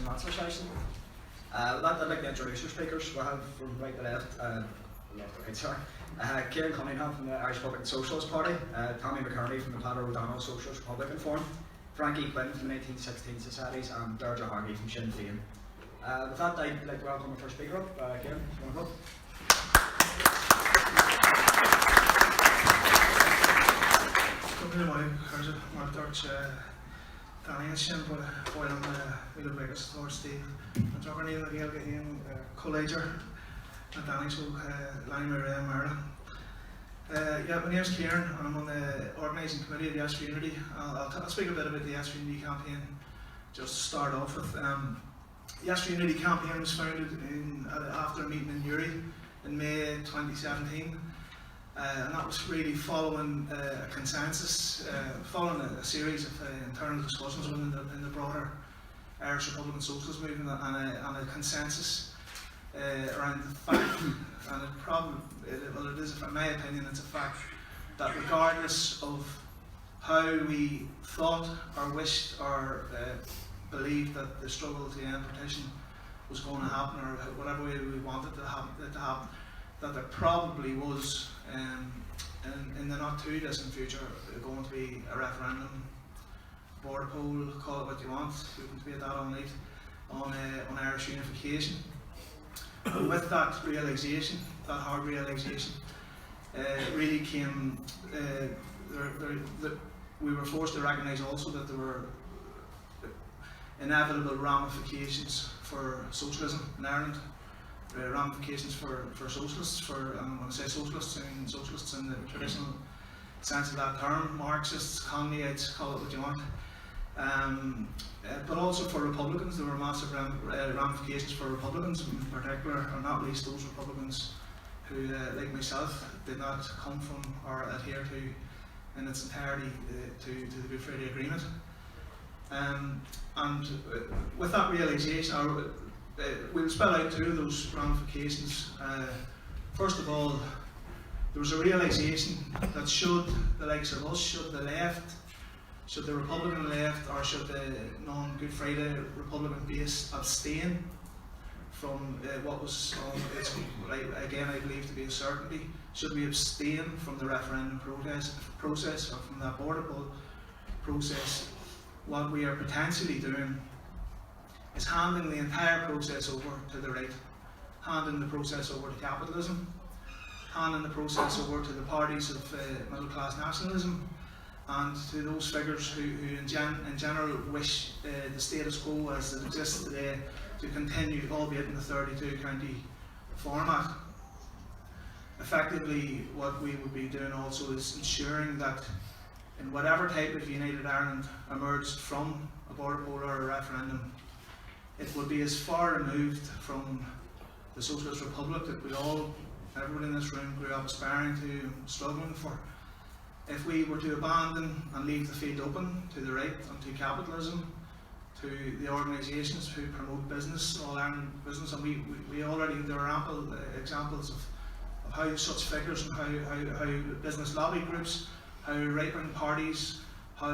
answer session. I'd like to introduce your speakers. We have from right to left, left to right, sorry. Kieran Cunningham from the Irish Republican Socialist Party, Tommy McCartney from the Peadar Socialist Republican Forum, Frankie Quinn from the 1916 Societies, and Derja Hargey from Sinn Féin. With that, I'd like to welcome our first speaker up. Kieran, you want to go? Sin bhfuil an agus thuirtí an tugaí a bhéalga íon colléidir na Danningshoek Line Marla. My name is Kieran and I'm on the organising committee of the IRSP Unity. I'll speak a bit about the IRSP Unity campaign just to start off with. The IRSP Unity campaign was founded after a meeting in Uri in May 2017. And that was really following a consensus, following a series of internal discussions within the broader Irish Republican Socialist movement, and a consensus around the fact, and it is, in my opinion, it's a fact that regardless of how we thought or wished or believed that the struggle to end partition was going to happen, or whatever way we wanted it to happen, that there probably was, in the not too distant future, going to be a referendum, border poll, call it what you want, we can debate that all night, on Irish unification. And with that realisation, that hard realisation, really came, we were forced to recognise also that there were inevitable ramifications for socialism in Ireland. Ramifications for socialists, when I say socialists, I mean socialists in the traditional sense of that term, Marxists, Communists, call it what you want. But also for Republicans, there were massive ramifications for Republicans in particular, and not least those Republicans who, like myself, did not come from or adhere to in its entirety to the Good Friday Agreement. And with that realisation, we'll spell out two of those ramifications. First of all, there was a realisation that should the likes of us, should the left, should the Republican left, or should the non-Good Friday Republican base abstain from what was, again I believe to be a certainty, should we abstain from the referendum process or from that border poll process, what we are potentially doing is handing the entire process over to the right, handing the process over to capitalism, handing the process over to the parties of middle class nationalism, and to those figures who in general wish the status quo as it exists today to continue, albeit in the 32 county format. Effectively, what we would be doing also is ensuring that in whatever type of United Ireland emerged from a border poll or a referendum, it would be as far removed from the Socialist Republic that we all, everyone in this room, grew up aspiring to, struggling for. If we were to abandon and leave the field open to the right and to capitalism, to the organisations who promote business, all Ireland business, and we already, there are ample examples of how such figures and how business lobby groups, how right-wing parties, how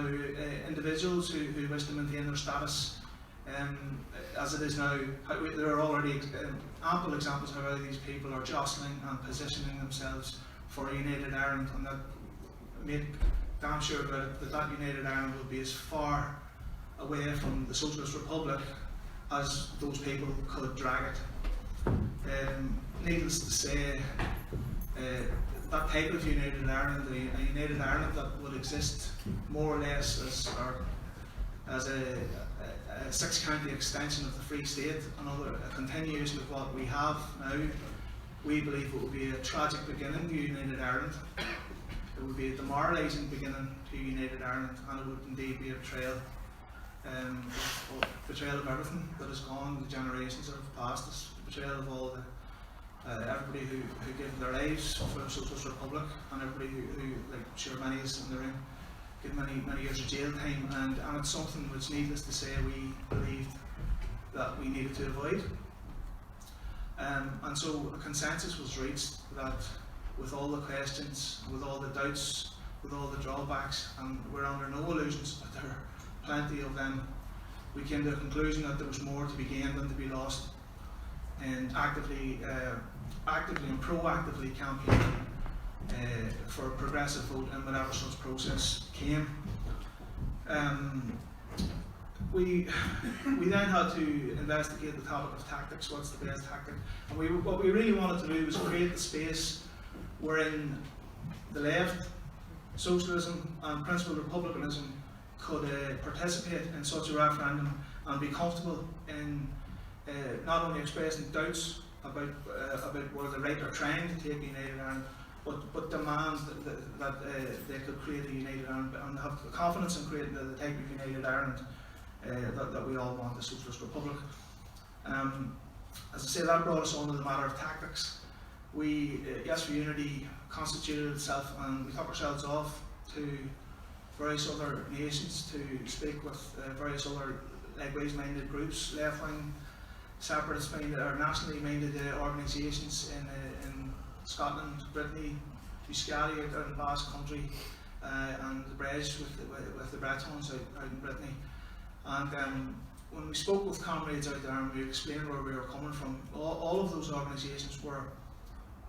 individuals who wish to maintain their status as it is now, there are already ample examples of how these people are jostling and positioning themselves for a United Ireland, and that make damn sure that United Ireland will be as far away from the Socialist Republic as those people could drag it. Needless to say, that type of United Ireland, a United Ireland that would exist more or less as a six-county extension of the Free State, a continuation of what we have now, we believe it would be a tragic beginning to United Ireland. It would be a demoralising beginning to United Ireland, and it would indeed be a betrayal of everything that has gone, the generations that have passed us, betrayal of all everybody who gave their lives for the Socialist Republic, and everybody who like sure many is in the room, get many years of jail time, and it's something which, needless to say, we believed that we needed to avoid. And so a consensus was reached that with all the questions, with all the doubts, with all the drawbacks, and we're under no illusions that there are plenty of them, we came to a conclusion that there was more to be gained than to be lost, and actively and proactively campaigning for a progressive vote in whatever such process came. We then had to investigate the topic of tactics. What's the best tactic? And what we really wanted to do was create the space wherein the left, socialism and principled republicanism could participate in such a referendum and be comfortable in not only expressing doubts about whether the right are trying to take a united Ireland, but demand that they could create a united Ireland and have confidence in creating the type of united Ireland that we all want, the Socialist Republic. As I say, that brought us on to the matter of tactics. Yes for Unity constituted itself, and we took ourselves off to various other nations to speak with various other likewise minded groups, left wing, separatist minded or nationally minded organisations in Scotland, Brittany, Euskadi out in Basque Country, and the Brège with the Bretons out in Brittany. And when we spoke with comrades out there and we explained where we were coming from, all of those organisations were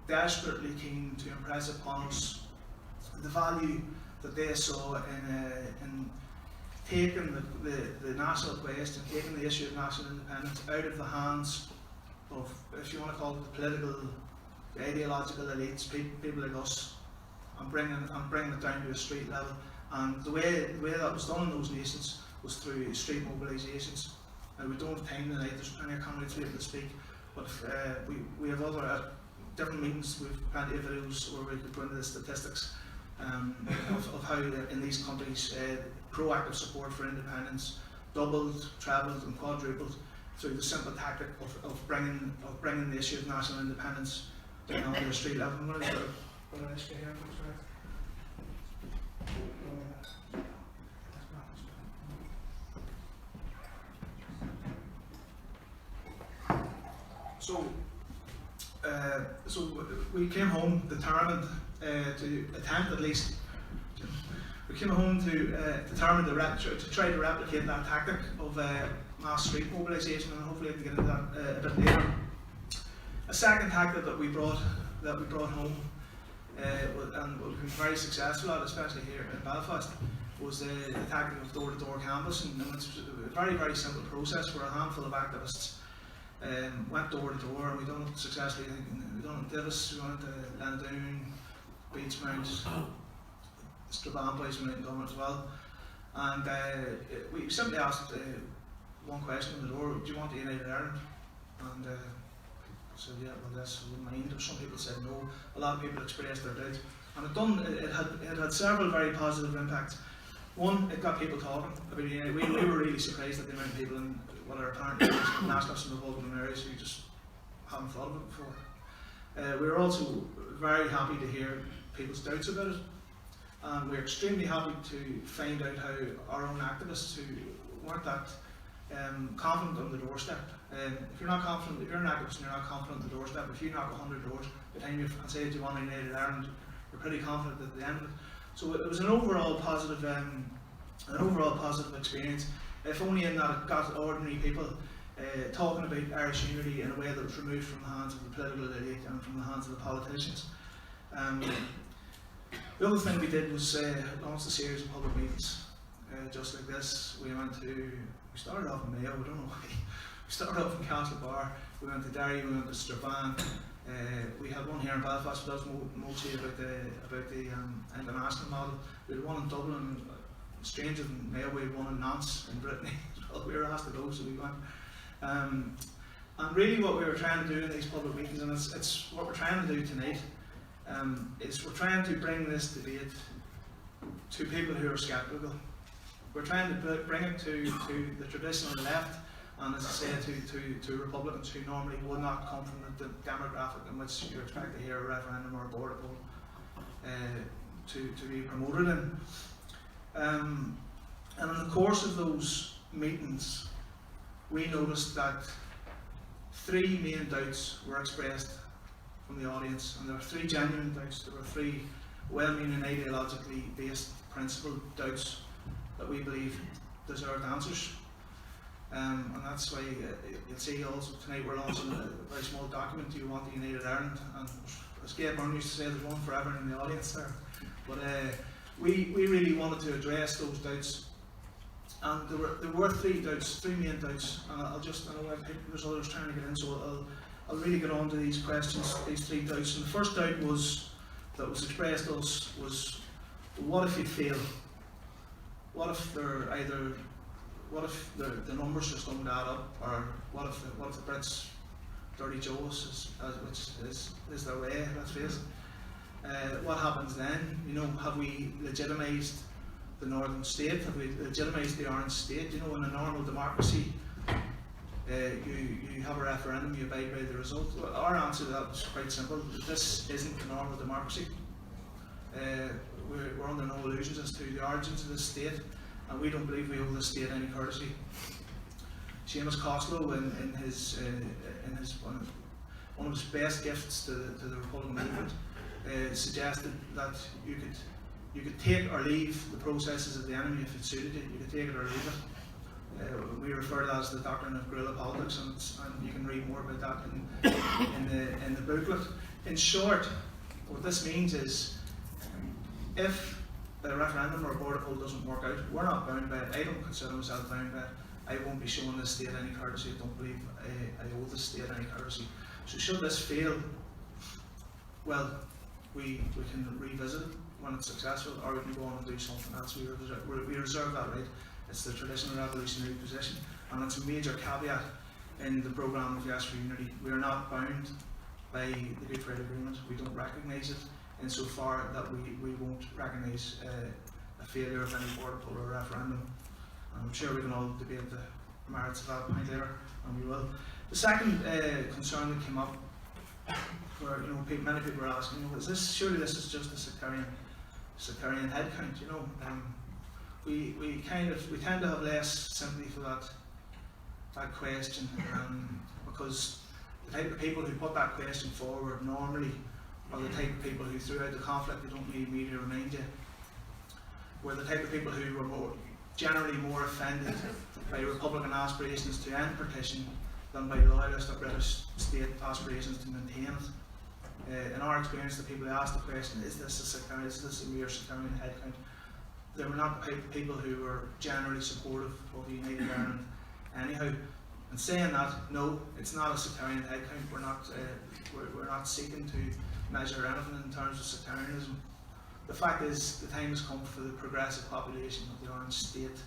desperately keen to impress upon us the value that they saw in taking the national quest and taking the issue of national independence out of the hands of, if you want to call it, the political, the ideological elites, people like us, and bringing it down to a street level. And the way that was done in those nations was through street mobilisations. Now, we don't have time tonight, there's plenty of comrades able to speak, but we have other different meetings, we have plenty of videos where we could go into the statistics of how in these countries proactive support for independence doubled, trebled and quadrupled through the simple tactic of bringing the issue of national independence down onto the street level. I'm going to put an issue here. So we came home determined to attempt at least. We came home determined to try to replicate that tactic of mass street mobilisation, and hopefully I can get into that a bit later. A second tactic that we brought home, and we've been very successful at, especially here in Belfast, was the tactic of door-to-door canvassing. And it's a very, very simple process where a handful of activists went door to door, and we done it successfully. We done it in Divis, we done it in Landown, Beachmount, Strabane boys went out and done it as well. And we simply asked one question on the door: do you want a united Ireland? And I said, yeah, well, yes, I wouldn't mind. Some people said no. A lot of people expressed their doubt, and it had several very positive impacts. One, it got people talking about United. We were really surprised at the amount of people in what are apparently nationalists and Republican areas who just haven't thought of it before. We were also very happy to hear people's doubts about it, and we're extremely happy to find out how our own activists who weren't that confident on the doorstep. If you're not confident, if you're an activist and you're not confident on the doorstep, if you knock 100 doors behind you and say, do you want a united Ireland, you're pretty confident at the end of it. So it was an overall positive experience. If only in that it got ordinary people talking about Irish unity in a way that was removed from the hands of the political elite and from the hands of the politicians. The other thing we did was launch a series of public meetings, just like this. We started off in Mayo, we don't know why. We started off in Castlebar, we went to Derry, we went to Strabane. We had one here in Belfast, but that was mostly about the international model. We had one in Dublin, stranger than Mayo, we had one in Nantes in Brittany. We were asked to go, so we went. And really what we were trying to do in these public meetings, and it's what we're trying to do tonight, is we're trying to bring this debate to people who are sceptical. We're trying to bring it to the traditional left, and as I say, to Republicans who normally would not come from the demographic in which you expect to hear a referendum or a border vote to be promoted in. And in the course of those meetings, we noticed that three main doubts were expressed from the audience, and there were three genuine doubts. There were three well-meaning, ideologically based, principled doubts that we believe deserved answers. And that's why you'll see also tonight we're launching a very small document, Do You Want the United Ireland? And as Gabe Byrne used to say, there's one for everyone in the audience there. But we really wanted to address those doubts. And there were three main doubts. And I know there's others trying to get in, so I'll really get on to these questions, these three doubts. And the first doubt that was expressed to us was, what if you fail? What if the numbers just don't add up, or what if the Brits dirty Joe us, which is their way, let's face it. What happens then? You know, have we legitimised the Northern State? Have we legitimised the Orange State? You know, in a normal democracy, you have a referendum, you abide by the result. Well, our answer to that was quite simple. This isn't a normal democracy. We're under no illusions as to the origins of this state, and we don't believe we owe the state any courtesy. Seamus Costello, in his one of his best gifts to the Republican movement, suggested that you could take or leave the processes of the enemy if it suited you. You could take it or leave it. We refer to that as the doctrine of guerrilla politics, and you can read more about that in the booklet. In short, what this means is, if a referendum or a border poll doesn't work out, we're not bound by it. I don't consider myself bound by it. I won't be showing this state any courtesy. I don't believe I owe the state any courtesy. So should this fail, well, we can revisit it when it's successful, or we can go on and do something else. We reserve that right. It's the traditional revolutionary position, and it's a major caveat in the programme of Yes for Unity. We are not bound by the Good Friday Agreement. We don't recognise it insofar that we won't recognise a failure of any border poll or referendum. I'm sure we can all debate the merits of that point later, and we will. The second concern that came up, where many people were asking, surely this is just a sectarian head count, we tend to have less sympathy for that question, because the type of people who put that question forward normally are the type of people who, throughout the conflict, they don't need me to remind you, were the type of people who were generally more offended by Republican aspirations to end partition than by loyalist or British state aspirations to maintain it. In our experience, the people who asked the question, is this a mere sectarian headcount? They were not the type of people who were generally supportive of the United Ireland anyhow. And saying that, no, it's not a sectarian headcount. We're not seeking to measure anything in terms of sectarianism. The fact is, the time has come for the progressive population of the Orange State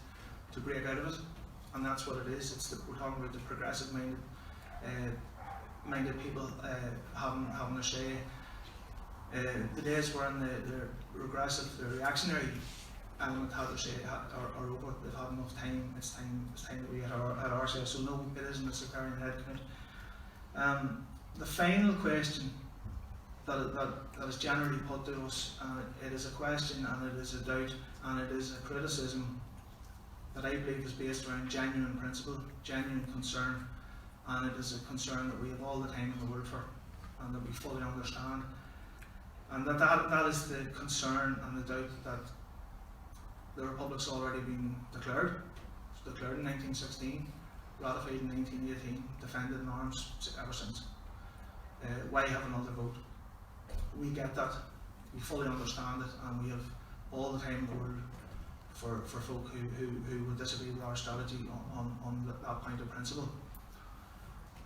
to break out of it, and that's what it is. We're talking about the progressive minded people having a say. The days when the regressive, the reactionary element had their say are over. They've had enough time. It's time that we had our say. So no, it isn't a sectarian headcount. The final question that is generally put to us, and it is a question, and it is a doubt, and it is a criticism that I believe is based around genuine principle, genuine concern, and it is a concern that we have all the time in the world for, and that we fully understand, and that is the concern and the doubt that the Republic's already been declared. It was declared in 1916, ratified in 1918, defended in arms ever since. Why have another vote? We get that, we fully understand it, and we have all the time in the world for folk who would disagree with our strategy on that point of principle.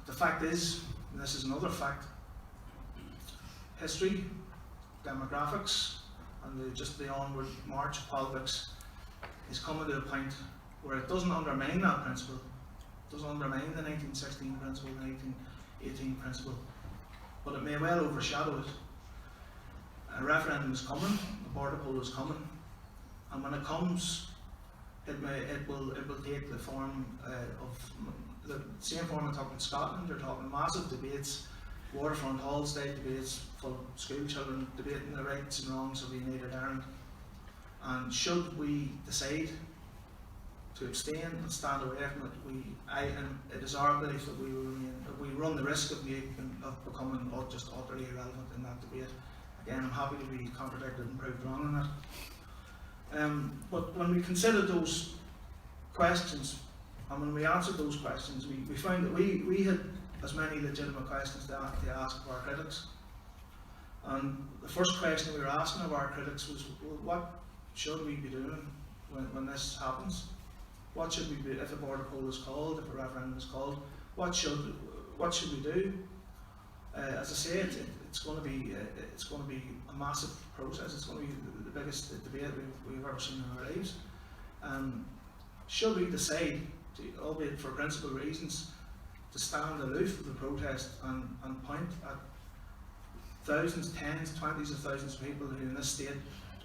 The fact is, and this is another fact, history, demographics, and just the onward march of politics is coming to a point where it doesn't undermine that principle, it doesn't undermine the 1916 principle, the 1918 principle, but it may well overshadow it. A referendum is coming, a border poll is coming, and when it comes, it will take the form of the same form it took in Scotland. You're talking massive debates, waterfront hall style debates, full of school children debating the rights and wrongs of the United Ireland. And should we decide to abstain and stand away from it, it is our belief that we will remain, that we run the risk of becoming just utterly irrelevant in that debate. Again, I'm happy to be contradicted and proved wrong on that. But when we consider those questions And when we answered those questions, we found that we had as many legitimate questions to ask of our critics. And the first question we were asking of our critics was, well, what should we be doing when this happens? What should we be, if a border poll is called, if a referendum is called, what should we do? As I say, it's going to be a massive process. It's going to be the biggest debate we've ever seen in our lives. Should we decide, albeit for principled reasons, to stand aloof of the protest and point at thousands, tens, 20s of thousands of people who in this state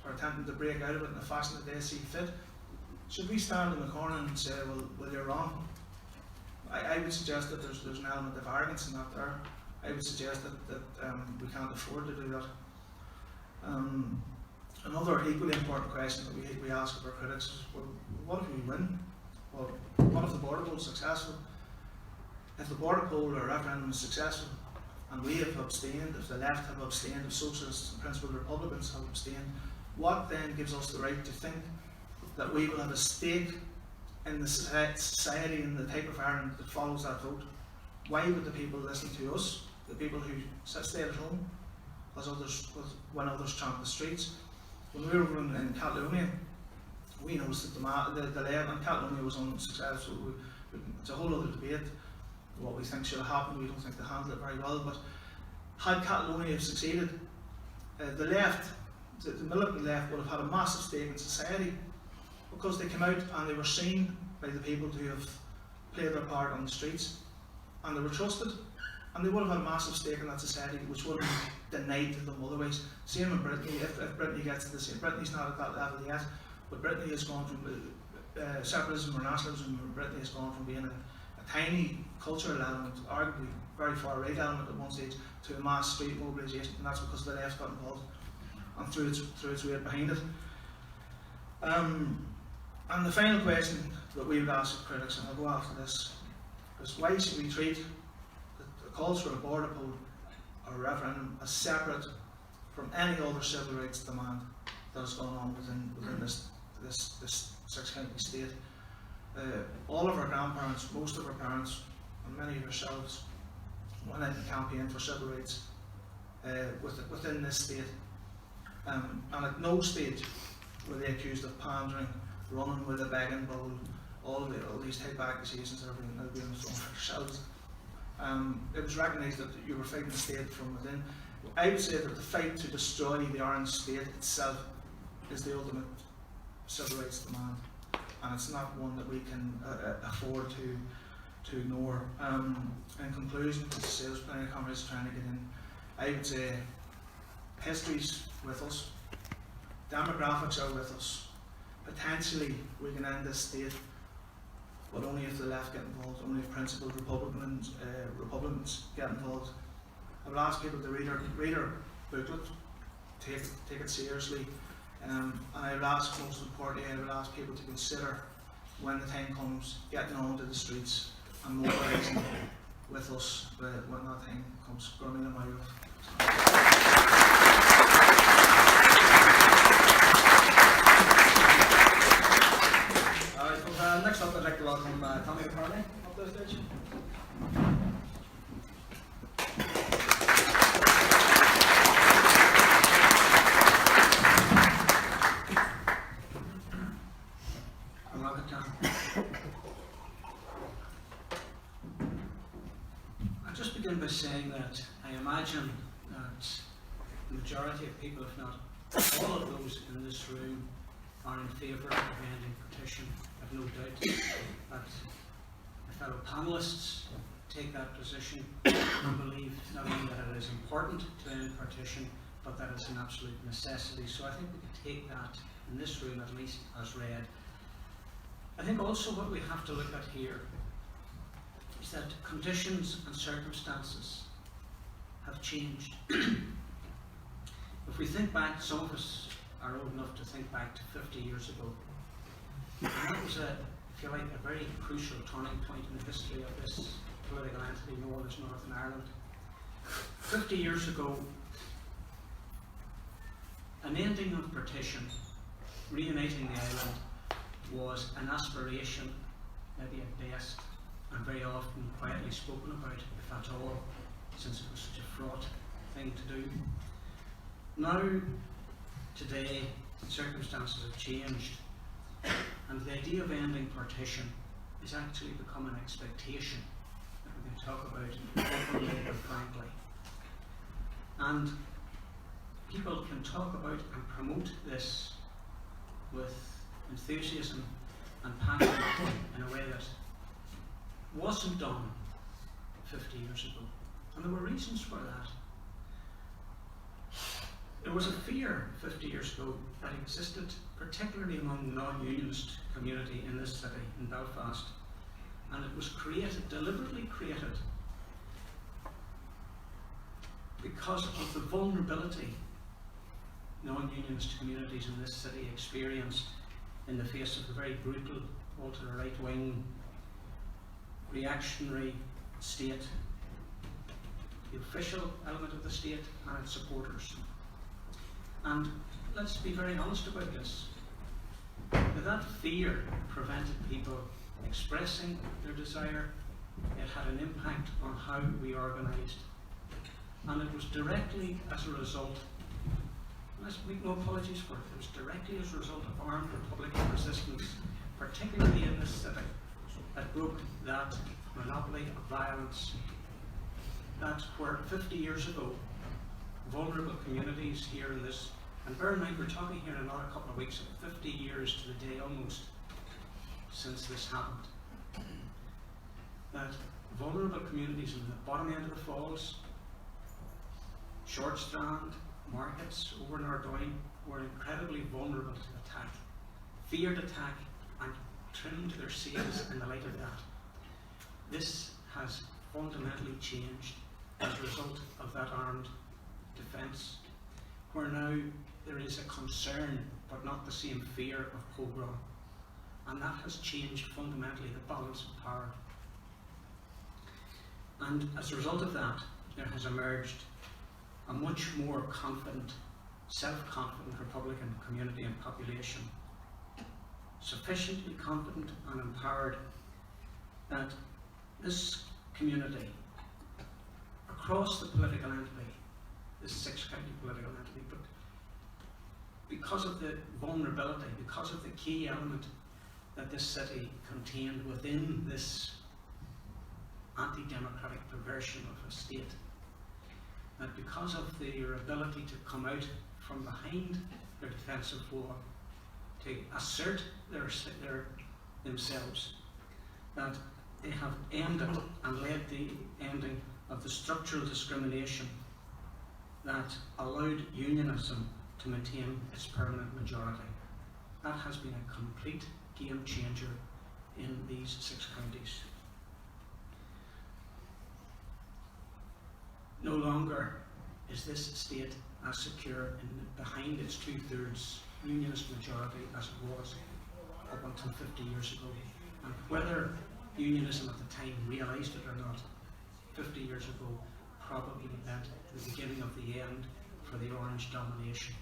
are attempting to break out of it in the fashion that they see fit? Should we stand in the corner and say, well you're wrong? I would suggest that there's an element of arrogance in that there. I would suggest that we can't afford to do that. Another equally important question that we ask of our critics is, well, what if we win? Well, what if the border poll is successful? If the border poll or referendum is successful, and we have abstained, if the left have abstained, if socialists and principled Republicans have abstained, what then gives us the right to think that we will have a stake in the society and the type of Ireland that follows that vote? Why would the people listen to us, the people who stay at home, when others tramp the streets? When we were in Catalonia, we noticed that the left, and Catalonia was unsuccessful. It's a whole other debate what we think should have happened. We don't think they handled it very well, but had Catalonia succeeded, the left, the militant left, would have had a massive stake in society, because they came out and they were seen by the people who have played their part on the streets, and they were trusted, and they would have had a massive stake in that society, which would have been denied to them otherwise. Same in Brittany, if Brittany gets to the same. Brittany's not at that level yet, but Brittany has gone from separatism or nationalism. Brittany has gone from being a tiny cultural element, arguably very far right element at one stage, to a mass street mobilisation, and that's because the left got involved and threw its weight behind it. And the final question that we would ask of critics, and I'll go after this, is why should we treat the calls for a border poll or a referendum as separate from any other civil rights demand that has gone on within this six-county state? All of our grandparents, most of our parents, and many of yourselves went out and campaigned for civil rights within this state, and at no stage were they accused of pandering, running with a begging bowl, all these type of accusations that are being thrown at yourselves. It was recognised that you were fighting the state from within. I would say that the fight to destroy the Orange state itself is the ultimate civil rights demand, and it's not one that we can afford to ignore. In conclusion, as I say, there's plenty of comrades trying to get in. I would say history's with us, demographics are with us. Potentially we can end this state, but only if the left get involved, only if principled Republicans get involved. I would ask people to read our booklet, take it seriously, and I would ask, most importantly, I would ask people to consider, when the time comes, getting onto the streets and mobilising with us when that time comes. Next up, I'd like to welcome Tommy McCartney up to the stage. I'll just begin by saying that I imagine that the majority of people, if not all of those in this room, are in favour of ending partition. I have no doubt that my fellow panellists take that position and believe not only that it is important to end partition, but that it's an absolute necessity. So I think we can take that in this room at least as read. I think also what we have to look at here is that conditions and circumstances have changed. If we think back, some of us are old enough to think back to 50 years ago. And that was, if you like, a very crucial turning point in the history of this political entity known as Northern Ireland. 50 years ago, an ending of partition, reuniting the island, was an aspiration maybe at best, and very often quietly spoken about, if at all, since it was such a fraught thing to do. Now, today, circumstances have changed, and the idea of ending partition is actually become an expectation that we can talk about openly and frankly. And people can talk about and promote this with enthusiasm and passion in a way that wasn't done 50 years ago. And there were reasons for that. There was a fear 50 years ago that existed, particularly among the non-unionist community in this city, in Belfast, and it was created, deliberately created, because of the vulnerability non-unionist communities in this city experienced in the face of the very brutal, ultra-right-wing, reactionary state, the official element of the state and its supporters. And let's be very honest about this. That fear prevented people expressing their desire. It had an impact on how we organised. And it was directly as a result, let's make no apologies for it, it was directly as a result of armed Republican resistance, particularly in this city, that broke that monopoly of violence. That where 50 years ago, vulnerable communities here in this, and bear in mind we're talking here in another couple of weeks, 50 years to the day almost since this happened, that vulnerable communities in the bottom end of the falls, Short Strand, markets over in Ardoyne were incredibly vulnerable to attack, feared attack, and trimmed their sails in the light of that. This has fundamentally changed as a result of that armed defence, where now there is a concern but not the same fear of pogrom, and that has changed fundamentally the balance of power. And as a result of that, there has emerged a much more confident, self-confident Republican community and population, sufficiently confident and empowered that this community, across the political entity, this six-county political entity, but because of the vulnerability, because of the key element that this city contained within this anti-democratic perversion of a state, that because of their ability to come out from behind their defensive wall, to assert themselves, that they have ended and led the ending of the structural discrimination that allowed unionism to maintain its permanent majority. That has been a complete game changer in these 6 counties. No longer is this state as secure behind its 2/3 unionist majority as it was up until 50 years ago. And whether unionism at the time realised it or not, 50 years ago probably meant the beginning of the end for the Orange domination.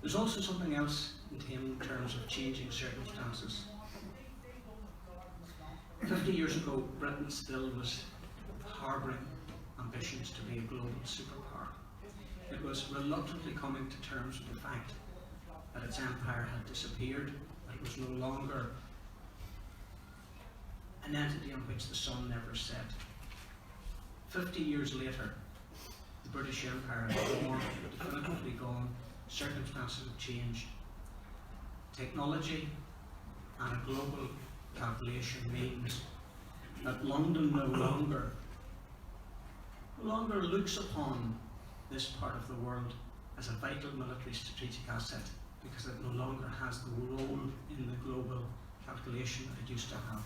There's also something else in terms of changing circumstances. 50 years ago, Britain still was harbouring ambitions to be a global superpower. It was reluctantly coming to terms with the fact that its empire had disappeared, that it was no longer an entity on which the sun never set. 50 years later, the British Empire is gone, definitively gone, circumstances have changed. Technology and a global calculation means that London no longer looks upon this part of the world as a vital military strategic asset, because it no longer has the role in the global calculation that it used to have.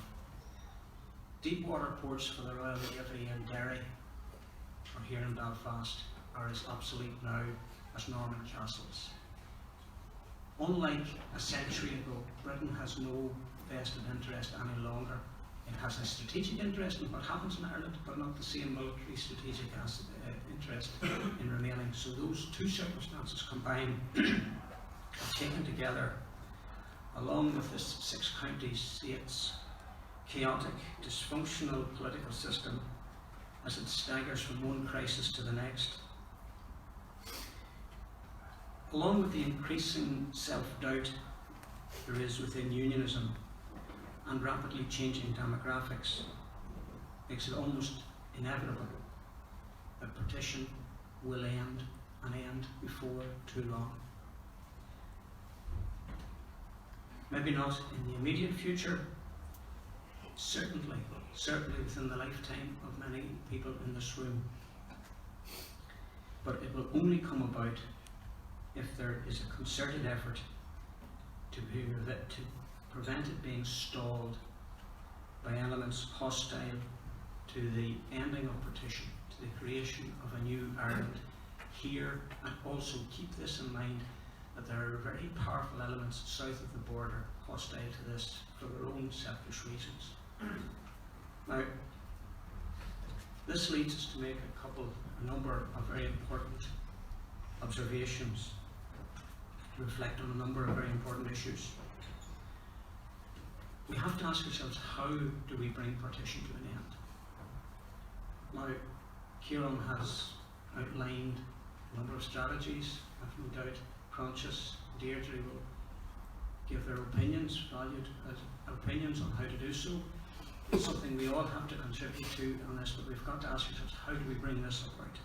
Deep water ports for the Royal Navy in Derry or here in Belfast are as obsolete now as Norman castles. Unlike a century ago, Britain has no vested interest any longer. It has a strategic interest in what happens in Ireland, but not the same military strategic interest in remaining. So those two circumstances combined are taken together, along with the 6 county states chaotic, dysfunctional political system as it staggers from one crisis to the next. Along with the increasing self-doubt there is within unionism and rapidly changing demographics, makes it almost inevitable that partition will end and end before too long. Maybe not in the immediate future, certainly within the lifetime of many people in this room. But it will only come about if there is a concerted effort to prevent it being stalled by elements hostile to the ending of partition, to the creation of a new Ireland here, and also keep this in mind that there are very powerful elements south of the border hostile to this for their own selfish reasons. Now, this leads us to make a number of very important observations, to reflect on a number of very important issues. We have to ask ourselves, how do we bring partition to an end? Now, Kieran has outlined a number of strategies. I've no doubt Conscious, Deirdre will give their opinions, valued opinions on how to do so. It's something we all have to contribute to on this, but we've got to ask ourselves, how do we bring this about?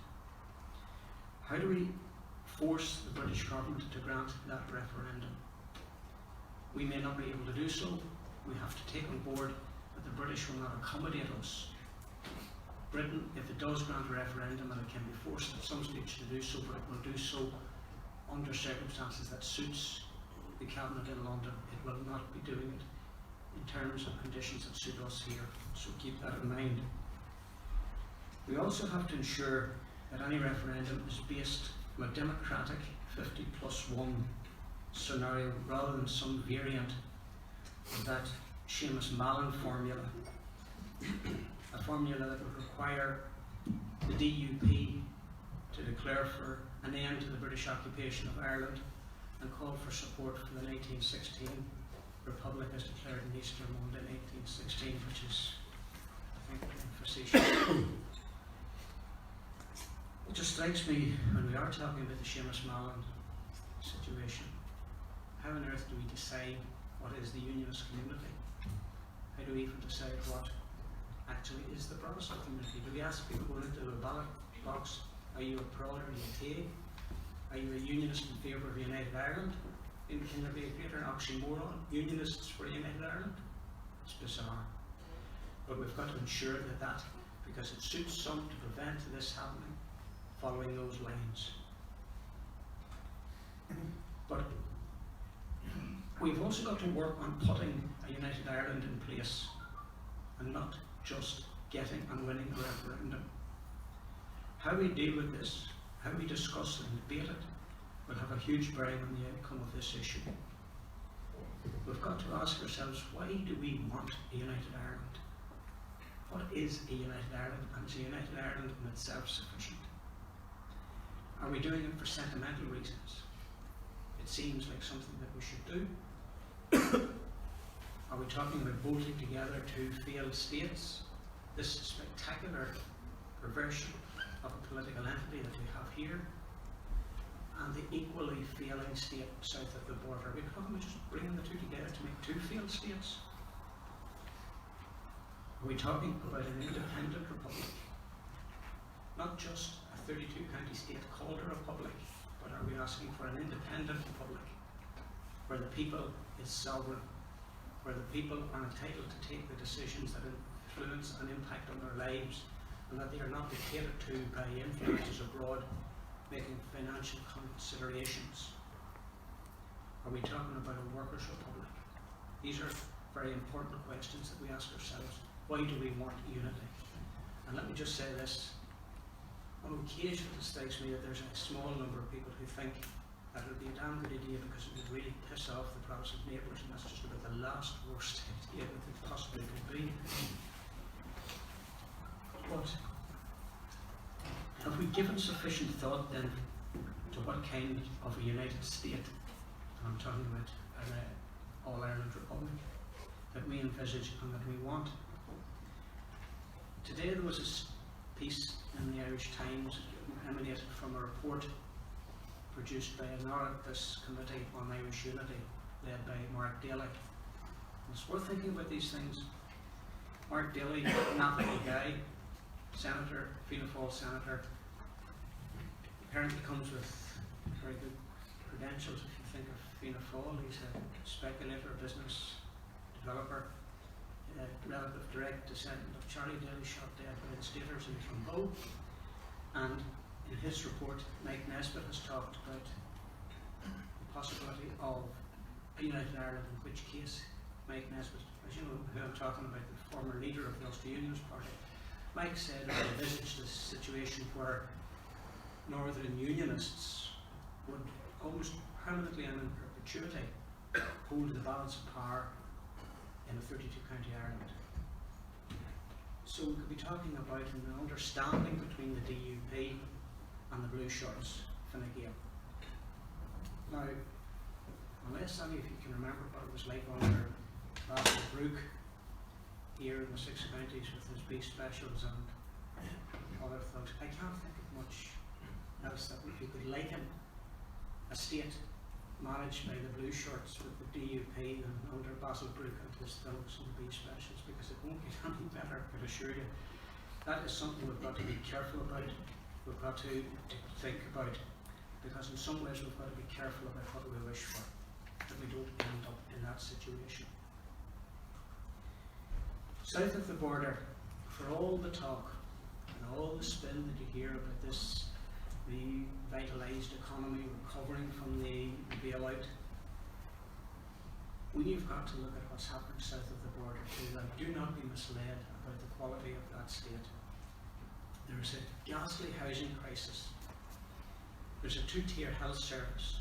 How do we force the British government to grant that referendum? We may not be able to do so. We have to take on board that the British will not accommodate us. Britain, if it does grant a referendum, and it can be forced at some stage to do so, but it will do so under circumstances that suits the Cabinet in London. It will not be doing it in terms of conditions that suit us here, so keep that in mind. We also have to ensure that any referendum is based on a democratic 50+1 scenario rather than some variant of that Seamus Mallon formula, a formula that would require the DUP to declare for an end to the British occupation of Ireland and call for support for the 1916 Republic as declared in Easter Monday 1916, which is, I think, facetious. It just strikes me, when we are talking about the Seamus Mallon situation, how on earth do we decide what is the unionist community? How do we even decide what actually is the Protestant community? Do we ask people going into a ballot box, are you a Prod or are you a T? Are you a unionist in favour of United Ireland? Can there be a greater oxymoron? Unionists for United Ireland? It's bizarre. But we've got to ensure that, because it suits some to prevent this happening, following those lines. But we've also got to work on putting a United Ireland in place and not just getting and winning a referendum. How we deal with this, how we discuss and debate it, will have a huge bearing on the outcome of this issue. We've got to ask ourselves, why do we want a United Ireland? What is a United Ireland, and is a United Ireland in itself sufficient? Are we doing it for sentimental reasons? It seems like something that we should do. Are we talking about bolting together two failed states? This spectacular perversion of a political entity that we have here, and the equally failing state south of the border. Are we talking about just bringing the two together to make two failed states? Are we talking about an independent republic? Not just a 32-county state called a republic, but are we asking for an independent republic where the people is sovereign, where the people are entitled to take the decisions that influence and impact on their lives, and that they are not dictated to by influences abroad making financial considerations? Are we talking about a workers' republic? These are very important questions that we ask ourselves. Why do we want unity? And let me just say this. On occasion it strikes me that there's a small number of people who think that it would be a damn good idea because it would really piss off the Protestant neighbours, and that's just about the last worst idea that it possibly could be. But have we given sufficient thought then to what kind of a united state, and I'm talking about an all-Ireland Republic, that we envisage and that we want. Today there was a piece in the Irish Times emanated from a report produced by an IRSP committee on Irish Unity led by Mark Daly. It's worth thinking about these things. Mark Daly, not a guy, senator, Fianna Fáil senator, apparently comes with very good credentials if you think of Fianna Fáil. He's a speculator, business developer, relative direct descendant of Charlie Daly, shot dead by the staters in Trumbo. And in his report, Mike Nesbitt has talked about the possibility of a United Ireland, in which case Mike Nesbitt, as you know who I'm talking about, the former leader of the Ulster Unionist Party, Mike said he envisaged a situation where Northern Unionists would almost permanently and in perpetuity hold the balance of power in a 32-county Ireland. So we could be talking about an understanding between the DUP and the Blue Shirts, Fine Gael. Now, unless any of you can remember what it was like under Basil Brooke here in the 6 counties with his beef specials and other thugs, I can't think of much else that you could liken a state managed by the Blue Shirts with the DUP and under Basil Brooke and his thugs and beef specials, because it won't get any better, I can assure you. That is something we've got to be careful about, we've got to think about, because in some ways we've got to be careful about what we wish for, that we don't end up in that situation. South of the border, for all the talk and all the spin that you hear about this revitalised economy recovering from the bailout, we've got to look at what's happening south of the border too, and do not be misled about the quality of that state. There is a ghastly housing crisis. There's a 2-tier health service,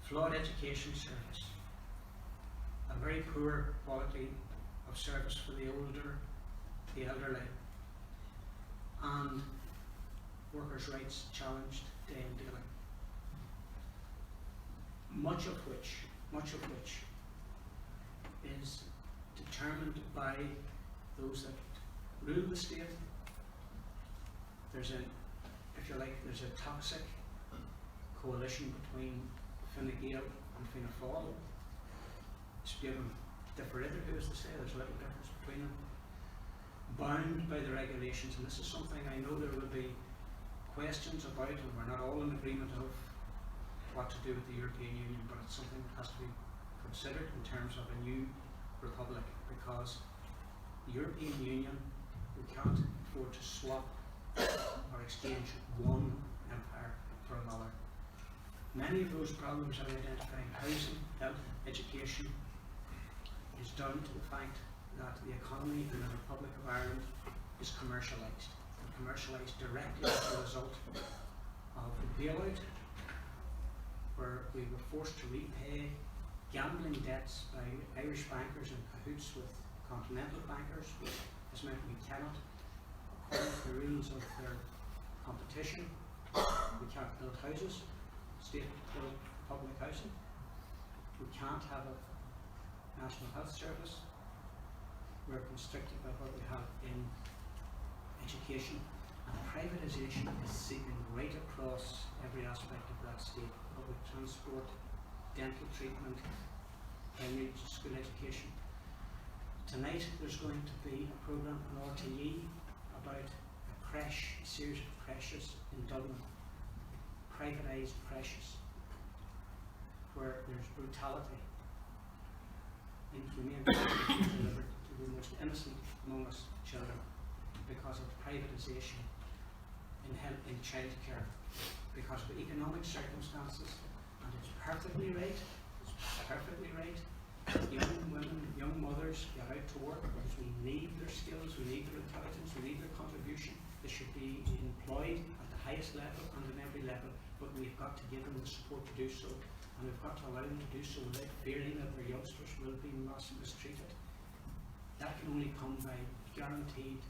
flawed education service, a very poor quality of service for the older, the elderly, and workers' rights challenged day and daily. Much of which is determined by those that rule the state. There's a, if you like, there's a toxic coalition between Fine Gael and Fianna Fáil. Sputum differ either, who is to say, there's a little difference between them. Bound by the regulations, and this is something I know there will be questions about, and we're not all in agreement of what to do with the European Union, but it's something that has to be considered in terms of a new republic, because the European Union, we can't afford to swap or exchange one empire for another. Many of those problems I'm identifying, housing, health, education, is down to the fact that the economy in the Republic of Ireland is commercialised. Commercialised directly as a result of the bailout, where we were forced to repay gambling debts by Irish bankers in cahoots with continental bankers, which has meant we cannot, according to the rules of their competition, we can't build houses, state-built public housing, we can't have a National Health Service, we're constricted by what we have in education, and privatisation is seeping right across every aspect of that state: public transport, dental treatment, primary school education. Tonight there's going to be a programme on RTE about a creche, a series of creches in Dublin, privatised creches, where there's brutality, inhumane delivered to the most innocent among us, children, because of privatisation in childcare, because of economic circumstances. And it's perfectly right, young women, young mothers get out to work because we need their skills, we need their intelligence, we need their contribution. They should be employed at the highest level and at every level, but we've got to give them the support to do so, and we've got to allow them to do so without fearing that their youngsters will be mistreated. That can only come by guaranteed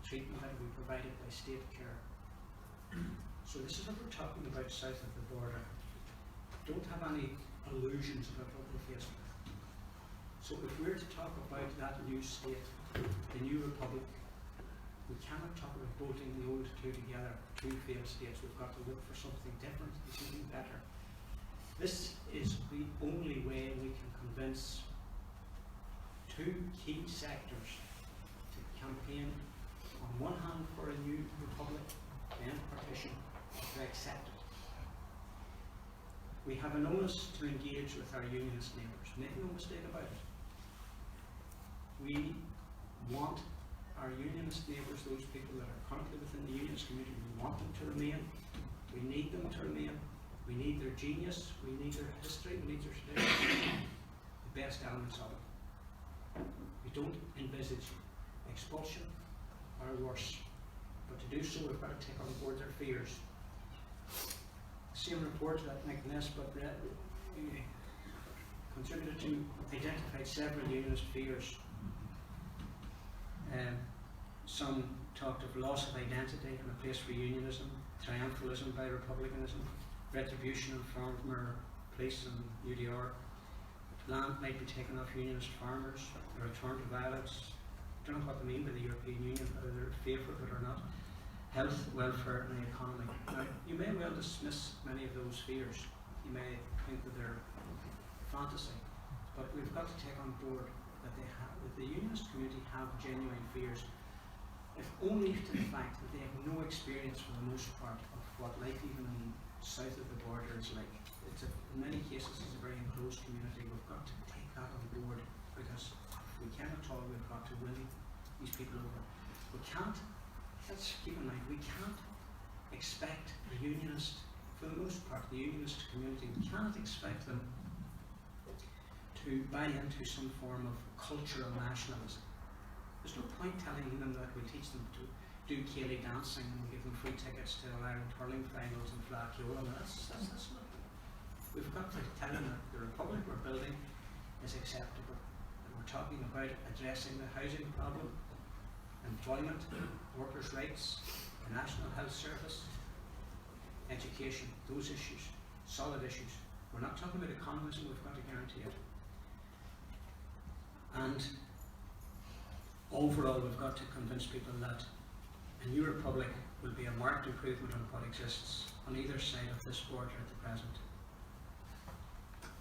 treatment that will be provided by state care. So this is what we're talking about south of the border. Don't have any illusions about what we're faced with. So if we're to talk about that new state, the new republic, we cannot talk about bolting the old two together, two failed states. We've got to look for something different and something better. This is the only way we can convince two key sectors to campaign on one hand for a new republic, then partition, to accept it. We have an onus to engage with our unionist neighbours, make no mistake about it. We want our unionist neighbours, those people that are currently within the unionist community, we want them to remain, we need them to remain, we need their genius, we need their history, we need their tradition, the best elements of it. We don't envisage expulsion or worse, but to do so we've got to take on board their fears. The same report that Nick Nesbitt contributed to identified several unionist fears. Some talked of loss of identity and a place for unionism, triumphalism by republicanism, retribution of farmer, police and UDR. Land might be taken off unionist farmers, a return to violence. I don't know what they mean by the European Union, whether they're in favour of it or not. Health, welfare and the economy. Now, you may well dismiss many of those fears. You may think that they're fantasy, but we've got to take on board that the unionist community have genuine fears, if only to the fact that they have no experience for the most part of what life even in south of the border is like. In many cases it's a very enclosed community. We've got to take that on board, because if we can at all, we've got to win these people over. We can't, let's keep in mind, we can't expect the unionist, for the most part, the unionist community, we can't expect them to buy into some form of cultural nationalism. There's no point telling them that we teach them to do Cayley dancing and give them free tickets to Ireland hurling finals and Flacula. That's not. We've got to tell them that the republic we're building is acceptable. And we're talking about addressing the housing problem, employment, workers' rights, the National Health Service, education, those issues, solid issues. We're not talking about economism, we've got to guarantee it. And overall, we've got to convince people that a new republic will be a marked improvement on what exists on either side of this border at the present.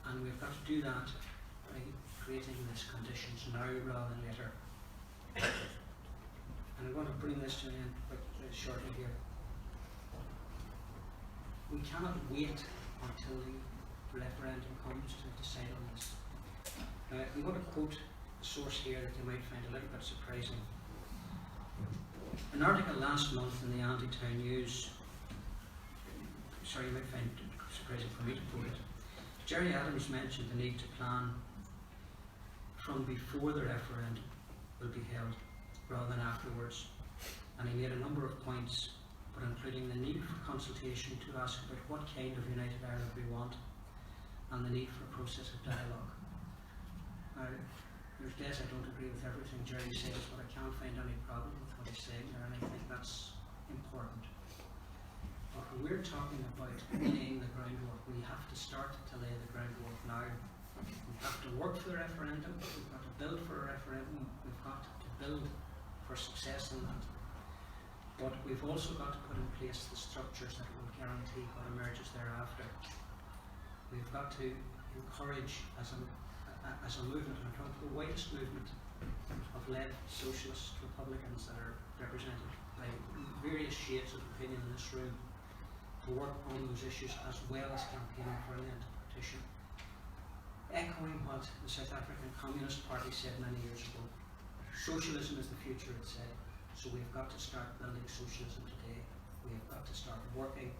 And we've got to do that by creating these conditions now rather than later. And I'm going to bring this to an end quite shortly here. We cannot wait until the referendum comes to decide on this. Now, I'm going to quote a source here that you might find a little bit surprising. An article last month in the Anti-Town News, sorry, you might find it surprising for me to quote it. Jerry Adams mentioned the need to plan from before the referendum will be held rather than afterwards, and he made a number of points, but including the need for consultation to ask about what kind of United Ireland we want, and the need for a process of dialogue. Now, there's days I don't agree with everything Jerry says, but I can't find any problem with what he's saying there, and I think that's important. But when we're talking about laying the groundwork, we have to start to lay the groundwork now. We have to work for the referendum, we've got to build for a referendum, we've got to build for success in that. But we've also got to put in place the structures that will guarantee what emerges thereafter. We've got to encourage, as a movement, and I'm talking the widest movement of led socialist Republicans that are represented by various shades of opinion in this room, to work on those issues as well as campaigning for an end to partition. Echoing what the South African Communist Party said many years ago, socialism is the future, it said, so we've got to start building socialism today. We have got to start working,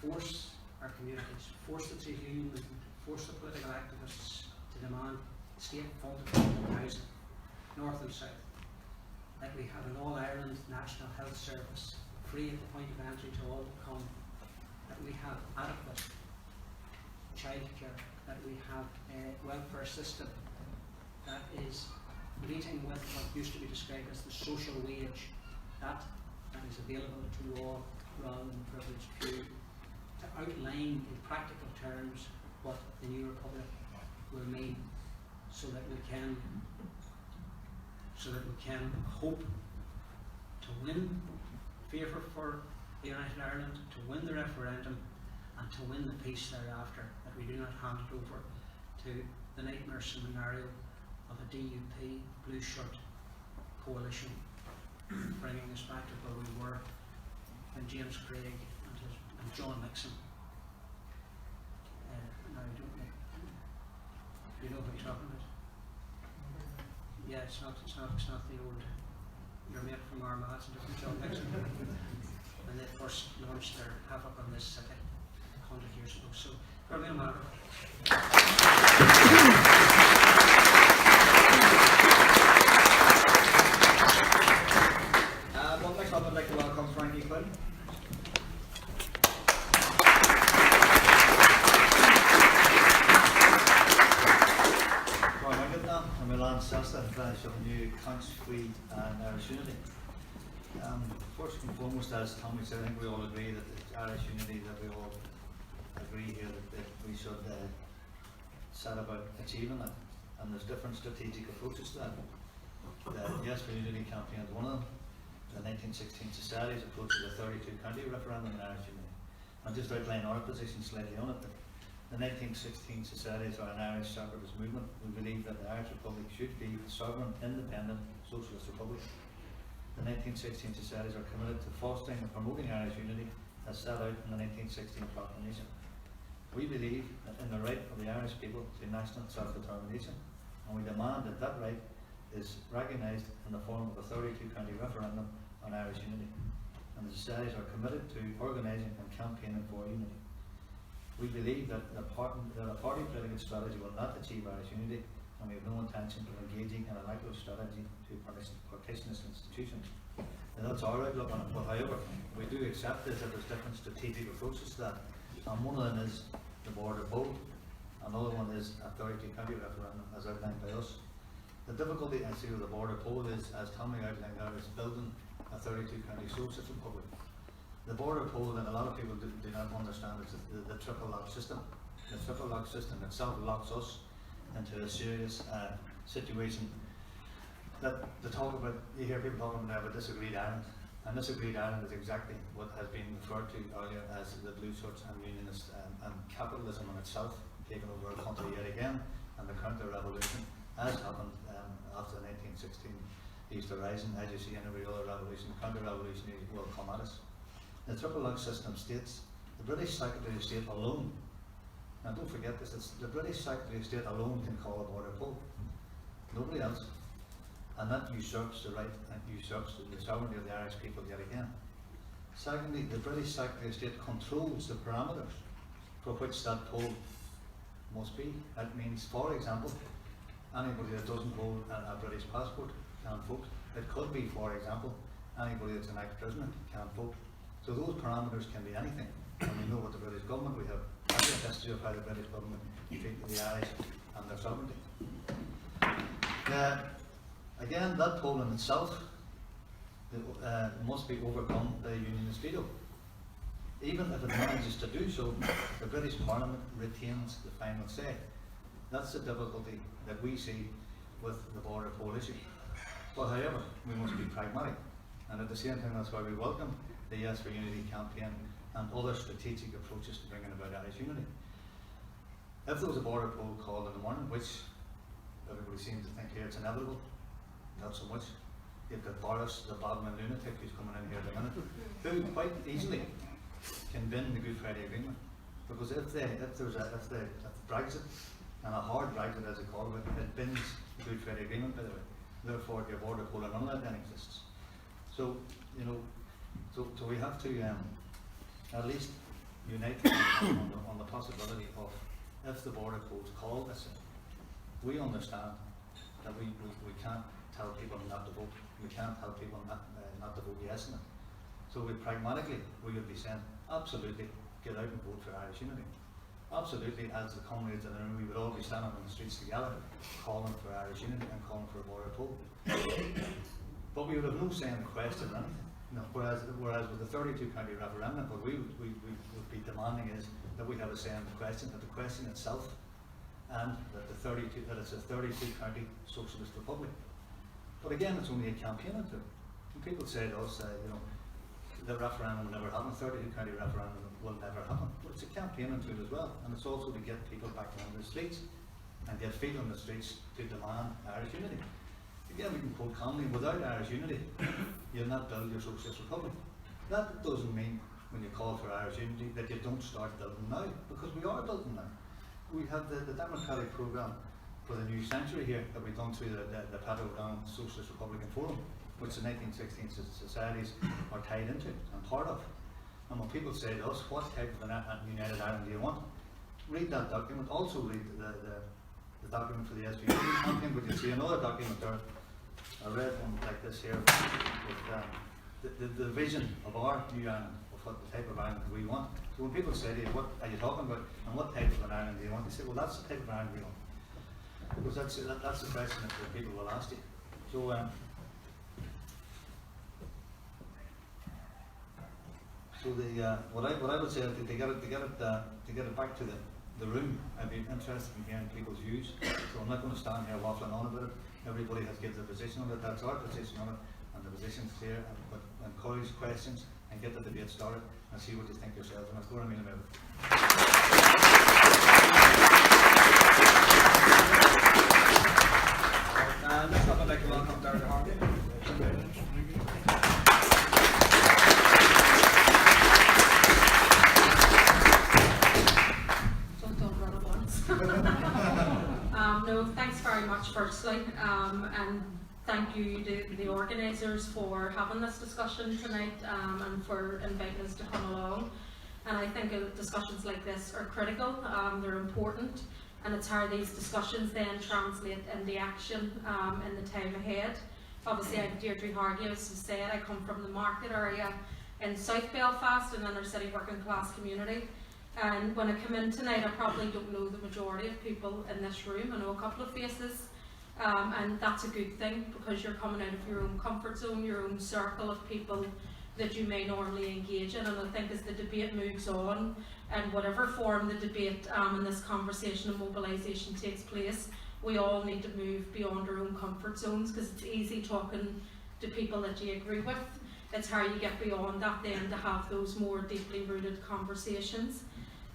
force our communities, force the trade union movement, force the political activists to demand state-funded housing, north and south, that we have an all-Ireland National Health Service, free at the point of entry to all that come, that we have adequate childcare, that we have a welfare system that is meeting with what used to be described as the social wage, that is available to all rather than privileged few, to outline in practical terms what the new republic will mean. so that we can hope to win favour for the United Ireland, to win the referendum, and to win the peace thereafter, that we do not hand it over to the nightmare scenario of a DUP blue shirt coalition, bringing us back to where we were when James Craig and John Nixon. Now, I don't know. You know what I'm talking about? Yeah, it's not the old, your mate from Armagh, it's a different John Nixon. When they first launched their havoc on this city 100 years ago. So, Brilliant. Next up, I'd like to welcome Frankie Quinn. I'm Milan Sasta, branch of new Counts Free and Irish Unity. First and foremost, as Tommy said, I think we all agree that the Irish Unity, that we all agree here that we should set about achieving it. And there's different strategic approaches to that. The Yes for Unity campaign is one of them. The 1916 Society's approach to the 32 county referendum in Irish Unity. I'll just outline our position slightly on it. The 1916 Societies are an Irish separatist movement. We believe that the Irish Republic should be a sovereign, independent, socialist republic. The 1916 Societies are committed to fostering and promoting Irish unity as set out in the 1916 Proclamation. We believe in the right of the Irish people to national self-determination, and we demand that that right is recognised in the form of a 32 county referendum on Irish unity. And the Societies are committed to organising and campaigning for unity. We believe that a party political strategy will not achieve Irish unity, and we have no intention of engaging in a electoral strategy to partitionist institutions. And that's our outlook on it, but however, we do accept this that there's different strategic approaches to that, and one of them is the border poll, another one is a 32 county referendum as outlined by us. The difficulty I see with the border poll is, as Tommy outlined there, is building a 32 county socialist republic. The border poll, and a lot of people do not understand, is the triple lock system. The triple lock system itself locks us into a serious situation that they talk about. You hear people talking about a disagreed Ireland, and disagreed Ireland is exactly what has been referred to earlier as the blue shirts and unionists and capitalism in itself taking over our country yet again, and the counter-revolution as happened after the 1916 Easter Rising. As you see in every other revolution, counter-revolution will come at us. The triple lock system states the British Secretary of State alone, and don't forget this, it's the British Secretary of State alone can call a border poll, nobody else, and that usurps the right and usurps the sovereignty of the Irish people yet again. Secondly, the British Secretary of State controls the parameters for which that poll must be. That means, for example, anybody that doesn't hold a British passport can't vote. It could be, for example, anybody that's an ex-prisoner can't vote. So those parameters can be anything, and we know what the British government, we have a history of how the British government treat the Irish and their sovereignty. Again, that poll in itself must be overcome by a unionist veto. Even if it manages to do so, the British Parliament retains the final say. That's the difficulty that we see with the border poll issue. But however, we must be pragmatic, and at the same time that's why we welcome the Yes for Unity campaign and other strategic approaches to bringing about Irish unity. If there was a border poll called in the morning, which everybody seems to think here it's inevitable, not so much. You've got Boris, the Bodmin lunatic, who's coming in here in a minute, who quite easily can bend the Good Friday Agreement. Because if Brexit, and a hard Brexit as they call it, it bends the Good Friday Agreement, by the way. Therefore, your border poll and none of that then exists. So, you know, so we have to at least unite on the possibility of, if the border polls call this, we understand that we can't tell people not to vote. We can't tell people not to vote yes in it. So we pragmatically, we would be saying, absolutely, get out and vote for Irish unity. Absolutely, as the comrades in the room, we would all be standing on the streets together, calling for Irish unity and calling for a border poll. But we would have no say in the question or anything. No, whereas with the 32 county referendum, what we would be demanding is that we have a say in the question, that the question itself and that it's a 32 county socialist republic. But again, it's only a campaign into it. When people say to us, the referendum will never happen, 32 county referendum will never happen. But it's a campaign into it as well, and it's also to get people back on the streets and get feet on the streets to demand Irish unity. Again, we can quote Conley, without Irish unity, you'll not build your socialist republic. That doesn't mean, when you call for Irish unity, that you don't start building now, because we are building now. We have the democratic programme for the new century here that we've done through the Peadar Socialist Republican Forum, which the 1916 societies are tied into and part of. And when people say to us, what type of a united Ireland do you want? Read that document. Also read the document for the SVP campaign, but you see another document there, a red one like this here, with the vision of our new Ireland, of what the type of Ireland we want. So when people say to you, what are you talking about, and what type of an Ireland do you want? You say, well, that's the type of Ireland we want. Because that's the question that people will ask you. So, what I would say is to get it back to the room. I'd be interested in hearing people's views. So I'm not going to stand here waffling on about it. Everybody has given their position on it. That's our position on it, and the position's clear. But encourage questions and get the debate started and see what you think yourselves. And I'll go and about it. Next up, I'd like to welcome Darren Harvey. No, thanks very much firstly, and thank you to the organisers for having this discussion tonight, and for inviting us to come along. And I think discussions like this are critical, they're important, and it's how these discussions then translate into action in the time ahead. Obviously, I'm Deirdre Hargay, as you said. I come from the market area in South Belfast, an inner city working class community. And when I come in tonight, I probably don't know the majority of people in this room. I know a couple of faces, and that's a good thing, because you're coming out of your own comfort zone, your own circle of people that you may normally engage in. And I think as the debate moves on, and whatever form the debate and this conversation and mobilisation takes place, we all need to move beyond our own comfort zones, because it's easy talking to people that you agree with. It's how you get beyond that then to have those more deeply rooted conversations.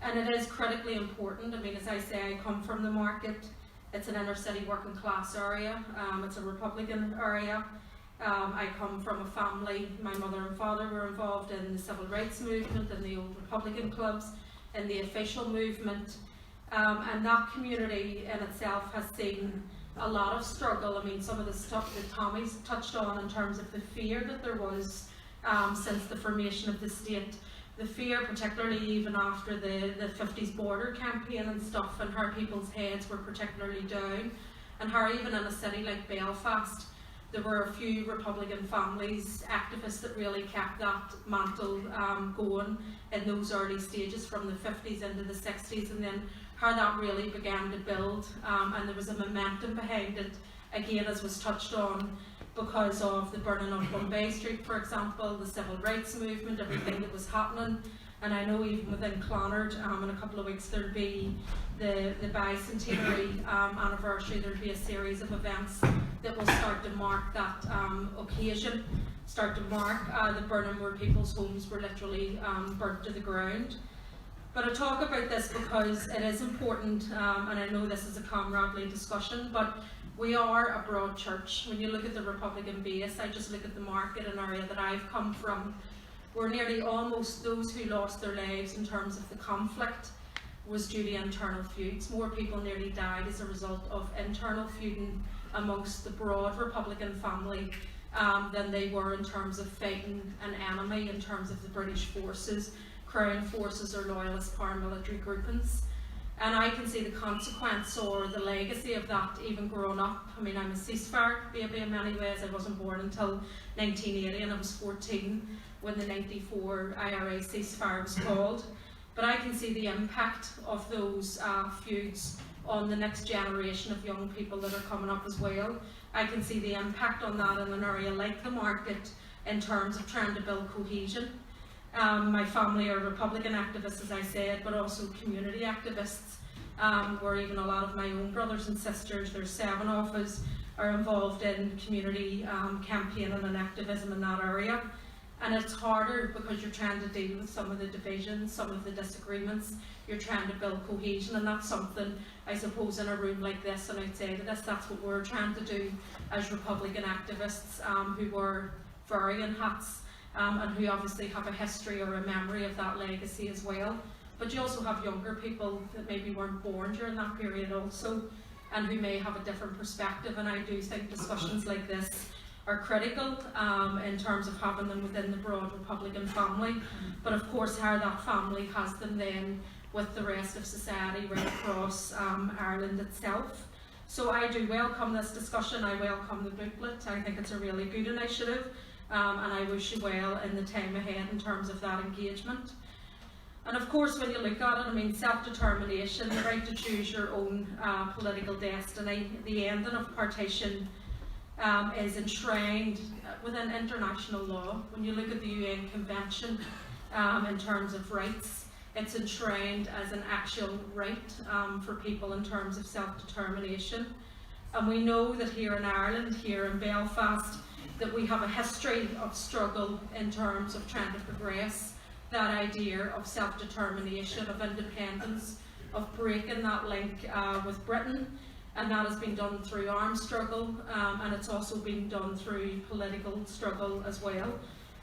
And it is critically important. I mean, as I say, I come from the market. It's an inner city working class area. It's a Republican area. I come from a family, my mother and father were involved in the civil rights movement, in the old Republican clubs, in the official movement. And that community in itself has seen a lot of struggle. I mean, some of the stuff that Tommy's touched on in terms of the fear that there was since the formation of the state. The fear, particularly even after the 50s border campaign and stuff, and how people's heads were particularly down, and how even in a city like Belfast, there were a few Republican families, activists that really kept that mantle going in those early stages from the 50s into the 60s, and then how that really began to build, and there was a momentum behind it, again, as was touched on, because of the burning of Bombay Street, for example, the civil rights movement, everything that was happening. And I know even within Clonard, in a couple of weeks there'll be the bicentenary anniversary. There'll be a series of events that will start to mark that occasion, start to mark the burning where people's homes were literally burnt to the ground. But I talk about this because it is important, and I know this is a comradely discussion, but we are a broad church. When you look at the Republican base, I just look at the market, an area that I've come from, where nearly almost those who lost their lives in terms of the conflict was due to internal feuds. More people nearly died as a result of internal feuding amongst the broad Republican family than they were in terms of fighting an enemy, in terms of the British forces, Crown forces or loyalist paramilitary groupings. And I can see the consequence or the legacy of that even growing up. I mean, I'm a ceasefire baby in many ways. I wasn't born until 1980 and I was 14 when the 94 IRA ceasefire was called. But I can see the impact of those feuds on the next generation of young people that are coming up as well. I can see the impact on that in an area like the market in terms of trying to build cohesion. My family are Republican activists, as I said, but also community activists. where even a lot of my own brothers and sisters, there's 7 of us, are involved in community campaigning and activism in that area. And it's harder because you're trying to deal with some of the divisions, some of the disagreements, you're trying to build cohesion, and that's something, I suppose, in a room like this and outside of this, that's what we're trying to do as Republican activists who wear varying hats and who obviously have a history or a memory of that legacy as well. But you also have younger people that maybe weren't born during that period also, and who may have a different perspective, and I do think discussions like this are critical in terms of having them within the broad Republican family, but of course how that family has them then with the rest of society right across Ireland itself. So I do welcome this discussion, I welcome the booklet, I think it's a really good initiative, and I wish you well in the time ahead in terms of that engagement. And of course, when you look at it, I mean, self-determination, the right to choose your own political destiny, the ending of partition is enshrined within international law. When you look at the UN Convention in terms of rights, it's enshrined as an actual right for people in terms of self-determination. And we know that here in Ireland, here in Belfast, that we have a history of struggle in terms of trying to progress that idea of self-determination, of independence, of breaking that link with Britain, and that has been done through armed struggle, and it's also been done through political struggle as well.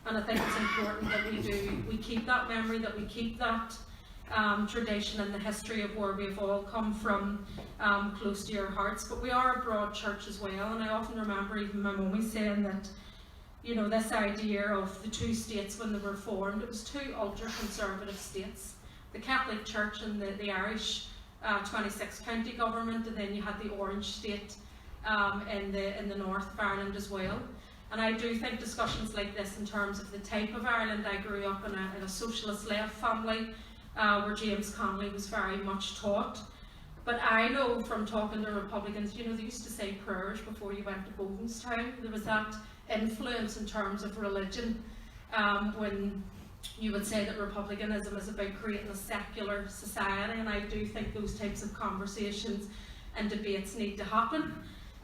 And I think it's important that we keep that memory, that we keep that tradition and the history of where we've all come from close to our hearts. But we are a broad church as well, and I often remember even my mummy saying that, you know, this idea of the 2 states when they were formed, it was 2 ultra-conservative states, the Catholic Church and the Irish 26 county government, and then you had the Orange state in the north of Ireland as well. And I do think discussions like this in terms of the type of Ireland, I grew up in a socialist left family where James Connolly was very much taught. But I know from talking to Republicans, you know, they used to say prayers before you went to Bodenstown. There was that influence in terms of religion when you would say that Republicanism is about creating a secular society, and I do think those types of conversations and debates need to happen.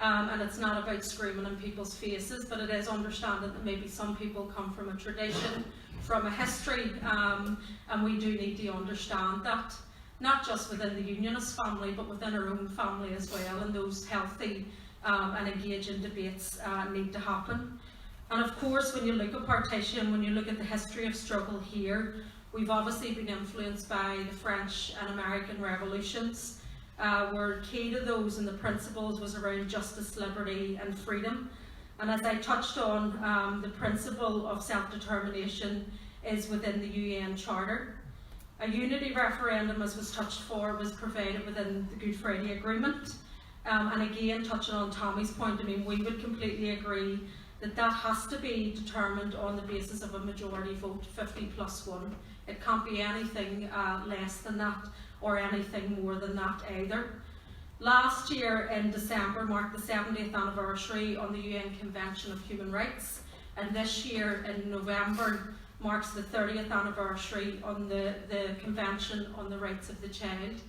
And it's not about screaming in people's faces, but it is understanding that maybe some people come from a tradition, from a history, and we do need to understand that, not just within the Unionist family, but within our own family as well, and those healthy and engaging debates need to happen. And of course, when you look at partition, when you look at the history of struggle here, we've obviously been influenced by the French and American revolutions, where key to those and the principles was around justice, liberty and freedom. And as I touched on, the principle of self-determination is within the UN Charter. A unity referendum, as was touched for, was provided within the Good Friday Agreement. And again, touching on Tommy's point, I mean, we would completely agree that that has to be determined on the basis of a majority vote, 50+1. It can't be anything less than that or anything more than that either. Last year in December marked the 70th anniversary on the UN Convention of Human Rights, and this year in November marks the 30th anniversary on the Convention on the Rights of the Child.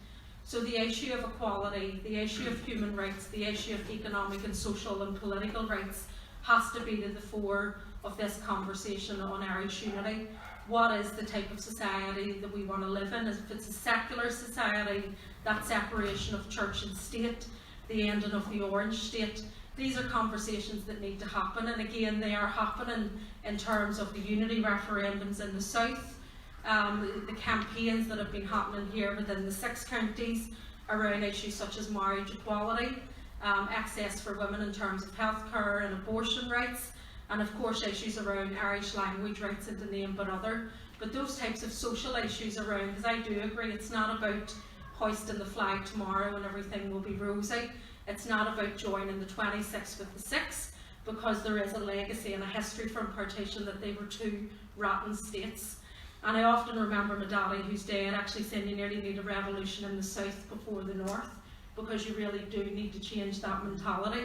So the issue of equality, the issue of human rights, the issue of economic and social and political rights has to be to the fore of this conversation on Irish unity. What is the type of society that we want to live in? If it's a secular society, that separation of church and state, the ending of the Orange state, these are conversations that need to happen, and again they are happening in terms of the unity referendums in the south, the campaigns that have been happening here within the 6 counties around issues such as marriage equality, access for women in terms of healthcare and abortion rights, and of course issues around Irish language rights and to name but other. But those types of social issues around, because I do agree it's not about hoisting the flag tomorrow and everything will be rosy. It's not about joining the 26 with the 6, because there is a legacy and a history from partition that they were 2 rotten states. And I often remember my daddy, who's dead, actually saying you nearly need a revolution in the south before the north, because you really do need to change that mentality.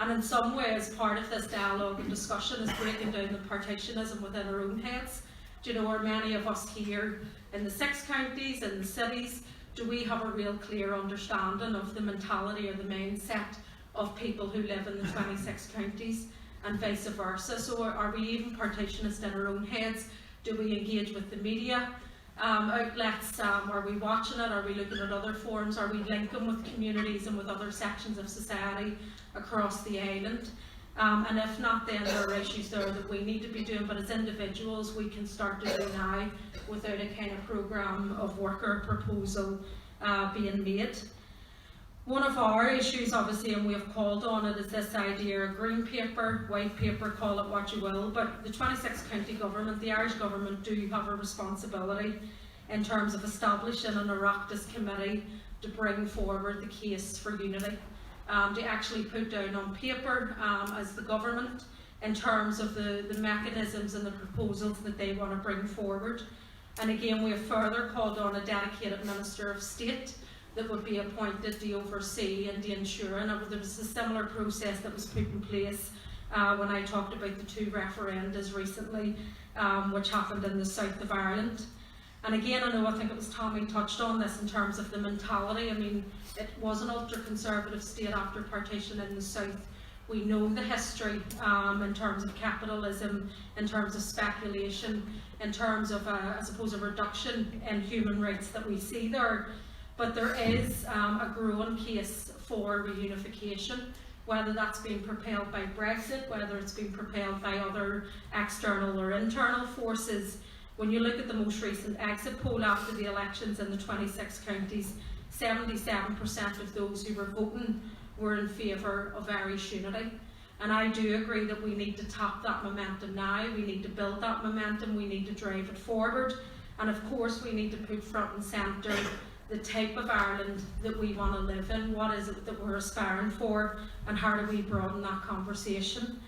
And in some ways, part of this dialogue and discussion is breaking down the partitionism within our own heads. Do you know, are many of us here in the 6 counties, in the cities, do we have a real clear understanding of the mentality or the mindset of people who live in the 26 counties and vice versa? So are we even partitionist in our own heads? Do we engage with the media outlets? Are we watching it? Are we looking at other forums? Are we linking with communities and with other sections of society across the island? And if not, then there are issues there that we need to be doing, but as individuals we can start to do now without a kind of programme of work or proposal being made. One of our issues, obviously, and we have called on it, is this idea of green paper, white paper, call it what you will, but the 26 county government, the Irish government, do have a responsibility in terms of establishing an Oireachtas committee to bring forward the case for unity. To actually put down on paper as the government in terms of the mechanisms and the proposals that they want to bring forward. And again, we have further called on a dedicated Minister of State that would be appointed to oversee and to ensure, and there was a similar process that was put in place when I talked about the 2 referendums recently, which happened in the south of Ireland. And again, I think it was Tommy touched on this in terms of the mentality. I mean, it was an ultra-conservative state after partition in the south. We know the history in terms of capitalism, in terms of speculation, in terms of, I suppose, a reduction in human rights that we see there. But there is a growing case for reunification, whether that's being propelled by Brexit, whether it's being propelled by other external or internal forces. When you look at the most recent exit poll after the elections in the 26 counties, 77% of those who were voting were in favour of Irish unity. And I do agree that we need to tap that momentum now, we need to build that momentum, we need to drive it forward. And of course we need to put front and centre the type of Ireland that we want to live in, what is it that we're aspiring for, and how do we broaden that conversation.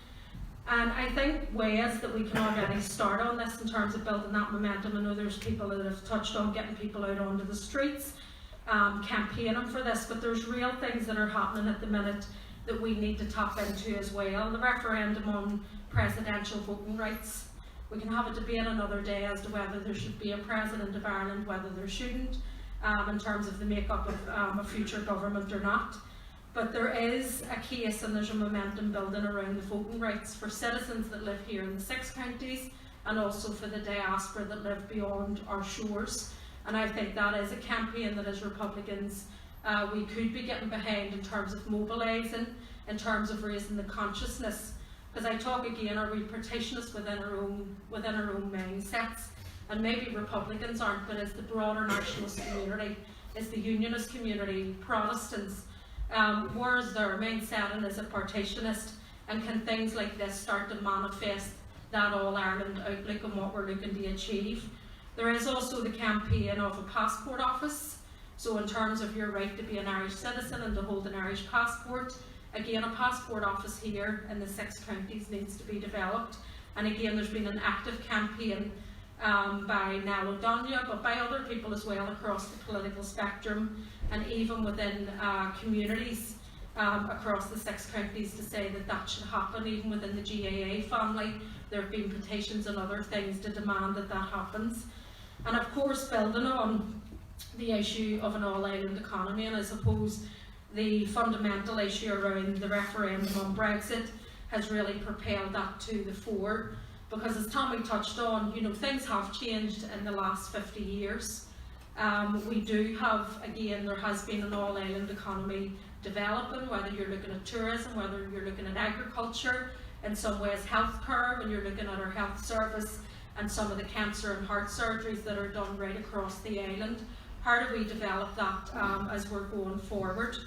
And I think ways that we can already start on this in terms of building that momentum. I know there's people that have touched on getting people out onto the streets, campaigning for this, but there's real things that are happening at the minute that we need to tap into as well. The referendum on presidential voting rights. We can have a debate another day as to whether there should be a President of Ireland, whether there shouldn't, in terms of the makeup of a future government or not. But there is a case and there's a momentum building around the voting rights for citizens that live here in the 6 counties and also for the diaspora that live beyond our shores. And I think that is a campaign that as Republicans we could be getting behind in terms of mobilising, in terms of raising the consciousness. Because I talk again, are we partitionists within our own mindsets? And maybe Republicans aren't, but as the broader nationalist community, as the unionist community, Protestants, where is their mindset and is it partitionist? And can things like this start to manifest that All-Ireland outlook and what we're looking to achieve? There is also the campaign of a passport office. So in terms of your right to be an Irish citizen and to hold an Irish passport, again a passport office here in the 6 counties needs to be developed. And again there's been an active campaign by Niall O'Donoghue, but by other people as well across the political spectrum and even within communities across the 6 counties to say that that should happen. Even within the GAA family there have been petitions and other things to demand that that happens. And of course building on the issue of an all-island economy, and I suppose the fundamental issue around the referendum on Brexit has really propelled that to the fore. Because as Tommy touched on, you know, things have changed in the last 50 years. We do have, again, there has been an all-island economy developing, whether you're looking at tourism, whether you're looking at agriculture, in some ways healthcare, when you're looking at our health service and some of the cancer and heart surgeries that are done right across the island. How do we develop that as we're going forward?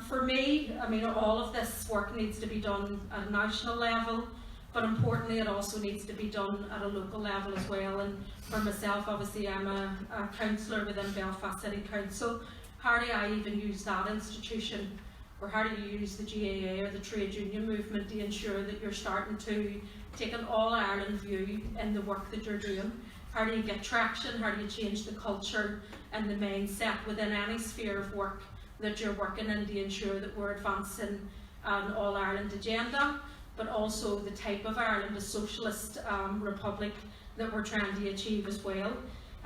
For me, I mean, all of this work needs to be done at a national level, but importantly it also needs to be done at a local level as well. And for myself, obviously I'm a councillor within Belfast City Council. How do I even use that institution, or how do you use the GAA or the trade union movement to ensure that you're starting to take an all-Ireland view in the work that you're doing? How do you get traction? How do you change the culture and the mindset within any sphere of work that you're working in to ensure that we're advancing an all-Ireland agenda, but also the type of Ireland, a socialist republic that we're trying to achieve as well?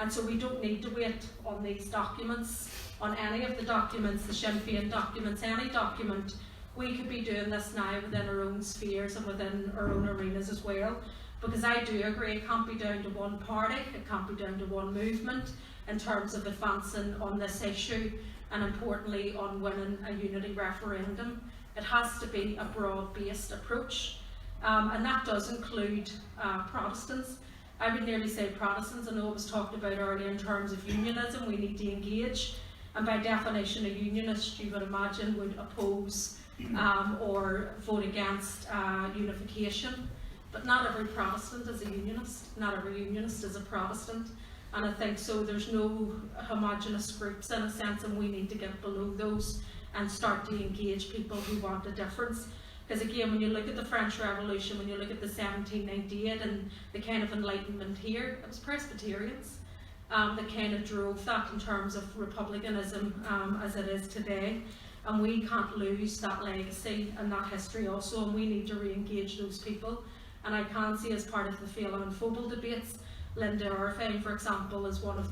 And so we don't need to wait on these documents, on any of the documents, the Sinn Féin documents, any document. We could be doing this now within our own spheres and within our own arenas as well. Because I do agree, it can't be down to one party, it can't be down to one movement in terms of advancing on this issue, and importantly on winning a unity referendum. It has to be a broad-based approach, and that does include Protestants. I would nearly say Protestants. I know it was talked about earlier in terms of unionism. We need to engage, and by definition a unionist, you would imagine, would oppose or vote against unification. But not every Protestant is a unionist, not every unionist is a Protestant, and I think so there's no homogenous groups in a sense, and we need to get below those and start to engage people who want a difference. Because again, when you look at the French Revolution, when you look at the 1798 and the kind of Enlightenment here, it was Presbyterians that kind of drove that in terms of republicanism as it is today. And we can't lose that legacy and that history also, and we need to re-engage those people. And I can see as part of the Féin and Phobal debates, Linda Féin, for example, is one of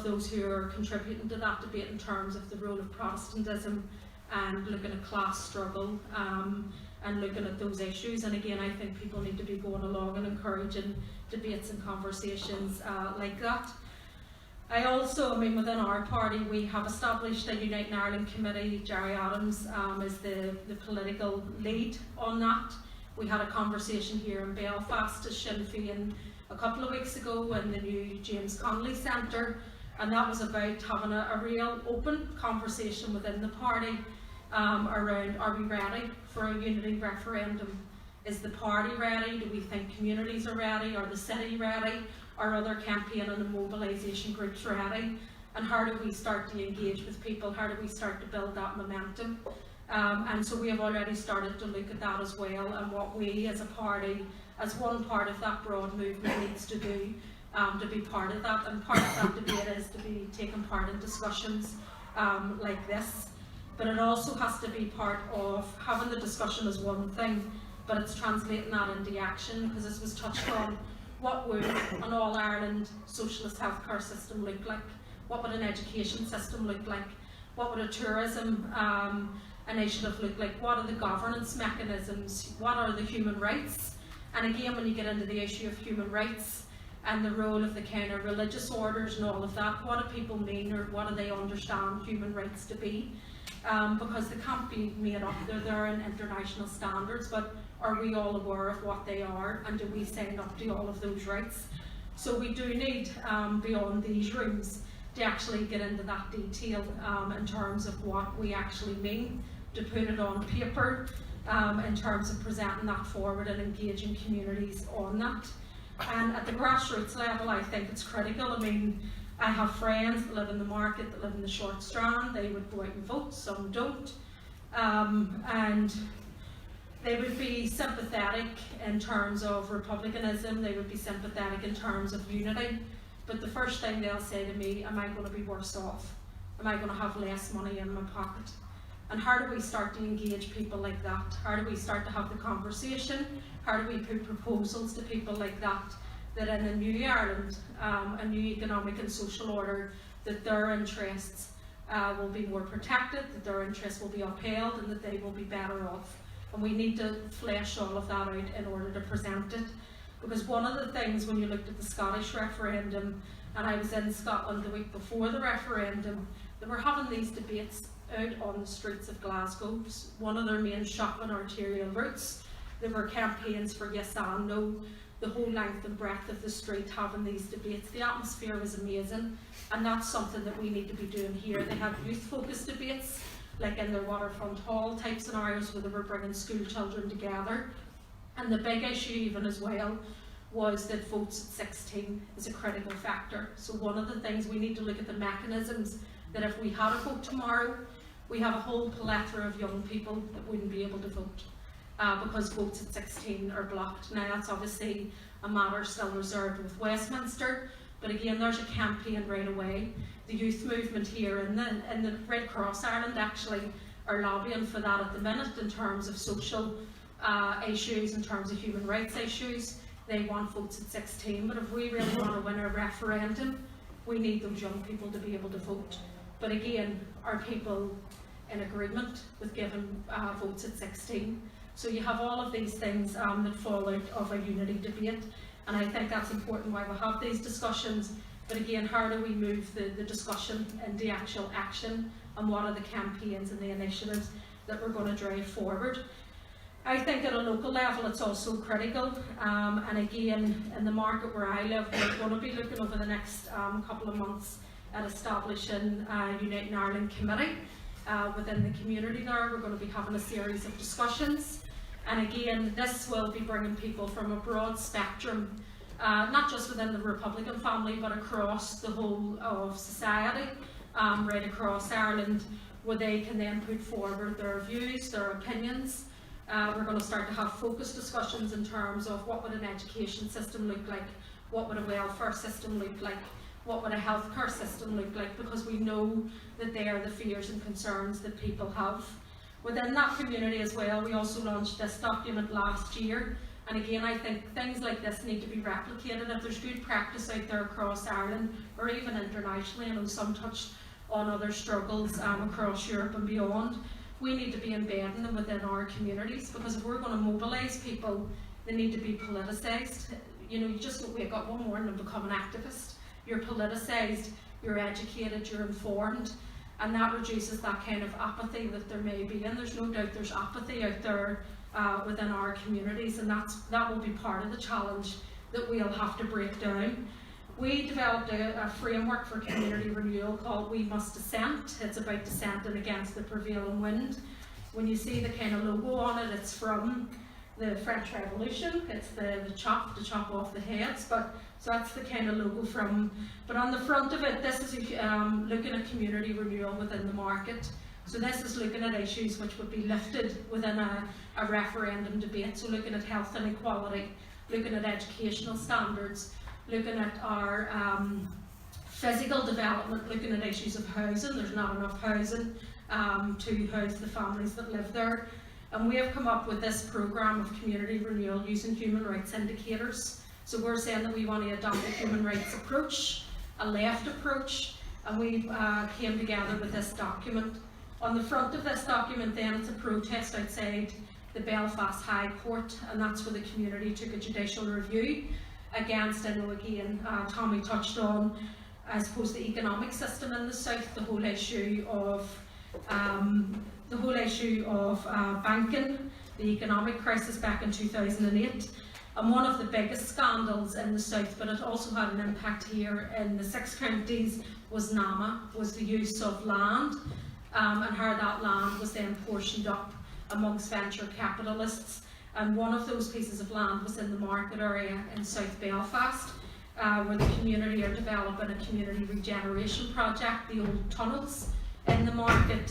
those who are contributing to that debate in terms of the role of Protestantism and looking at class struggle and looking at those issues. And again, I think people need to be going along and encouraging debates and conversations like that. I mean, within our party, we have established a Uniting Ireland committee. Jerry Adams is the political lead on that. We had a conversation here in Belfast as Sinn Féin a couple of weeks ago in the new James Connolly Centre, and that was about having a real open conversation within the party around, are we ready for a unity referendum? Is the party ready? Do we think communities are ready? Are the city ready? Are other campaign and mobilisation groups ready? And how do we start to engage with people? How do we start to build that momentum? And so we have already started to look at that as well, and what we as a party, as one part of that broad movement, needs to do to be part of that. And part of that debate is to be taking part in discussions like this. But it also has to be part of having the discussion as one thing, but it's translating that into action, because as was touched on, what would an all-Ireland socialist healthcare system look like? What would an education system look like? What would a tourism initiative look like? What are the governance mechanisms? What are the human rights? And again, when you get into the issue of human rights and the role of the kind of religious orders and all of that, what do people mean, or what do they understand human rights to be? Because they can't be made up, they're there in international standards, but are we all aware of what they are, and do we sign up to all of those rights? So we do need, beyond these rooms, to actually get into that detail in terms of what we actually mean, to put it on paper, in terms of presenting that forward and engaging communities on that. And at the grassroots level, I think it's critical. I mean, I have friends that live in the market, that live in the Short Strand. They would go out and vote, some don't. And they would be sympathetic in terms of republicanism, they would be sympathetic in terms of unity, but the first thing they'll say to me, am I going to be worse off? Am I going to have less money in my pocket? And how do we start to engage people like that? How do we start to have the conversation? How do we put proposals to people like that, that in a new Ireland, a new economic and social order, that their interests will be more protected, that their interests will be upheld, and that they will be better off. And we need to flesh all of that out in order to present it. Because one of the things, when you looked at the Scottish referendum, and I was in Scotland the week before the referendum, they were having these debates out on the streets of Glasgow, one of their main shopping arterial routes. There were campaigns for yes and no, the whole length and breadth of the street having these debates. The atmosphere was amazing, and that's something that we need to be doing here. They had youth-focused debates, like in their Waterfront Hall type scenarios where they were bringing school children together. And the big issue even as well was that votes at 16 is a critical factor. So one of the things we need to look at the mechanisms that if we had a vote tomorrow, we have a whole plethora of young people that wouldn't be able to vote because votes at 16 are blocked. Now that's obviously a matter still reserved with Westminster, but again there's a campaign right away. The youth movement here in the Red Cross Ireland actually are lobbying for that at the minute in terms of social issues, in terms of human rights issues. they want votes at 16, but if we really want to win a referendum, we need those young people to be able to vote. But again, are people in agreement with giving votes at 16? So you have all of these things that fall out of a unity debate, and I think that's important why we have these discussions. But again, how do we move the discussion into actual action, and what are the campaigns and the initiatives that we're going to drive forward? I think at a local level it's also critical, and again, in the market where I live, we're going to be looking over the next couple of months at establishing a Uniting Ireland committee within the community there. We're going to be having a series of discussions, and again, this will be bringing people from a broad spectrum, not just within the Republican family, but across the whole of society, right across Ireland, where they can then put forward their views, their opinions. We're going to start to have focused discussions in terms of what would an education system look like, what would a welfare system look like, what would a healthcare system look like, because we know that they are the fears and concerns that people have. Within that community as well, we also launched this document last year, and again, I think things like this need to be replicated. If there's good practice out there across Ireland, or even internationally, I know some touched on other struggles across Europe and beyond, we need to be embedding them within our communities, because if we're going to mobilise people, they need to be politicised. You know, you just don't wake up one morning and become an activist. You're politicised, you're educated, you're informed, and that reduces that kind of apathy that there may be. And there's no doubt there's apathy out there within our communities, and that will be part of the challenge that we'll have to break down. We developed a framework for community renewal called We Must Dissent. It's about dissenting against the prevailing wind. When you see the kind of logo on it, it's from the French Revolution. It's the chop off the heads. So that's the kind of logo from. But on the front of it, this is looking at community renewal within the market. So this is looking at issues which would be lifted within a referendum debate. So looking at health inequality, looking at educational standards, looking at our physical development, looking at issues of housing. There's not enough housing to house the families that live there. And we have come up with this programme of community renewal using human rights indicators. So we're saying that we want to adopt a human rights approach, a left approach, and we came together with this document. On the front of this document then, it's a protest outside the Belfast High Court, and that's where the community took a judicial review against, I know again, Tommy touched on, I suppose, the economic system in the south, the whole issue of banking, the economic crisis back in 2008, and one of the biggest scandals in the south, but it also had an impact here in the 6 counties, was NAMA, was the use of land, and how that land was then portioned up amongst venture capitalists. And one of those pieces of land was in the market area in South Belfast, where the community are developing a community regeneration project, the old tunnels in the market,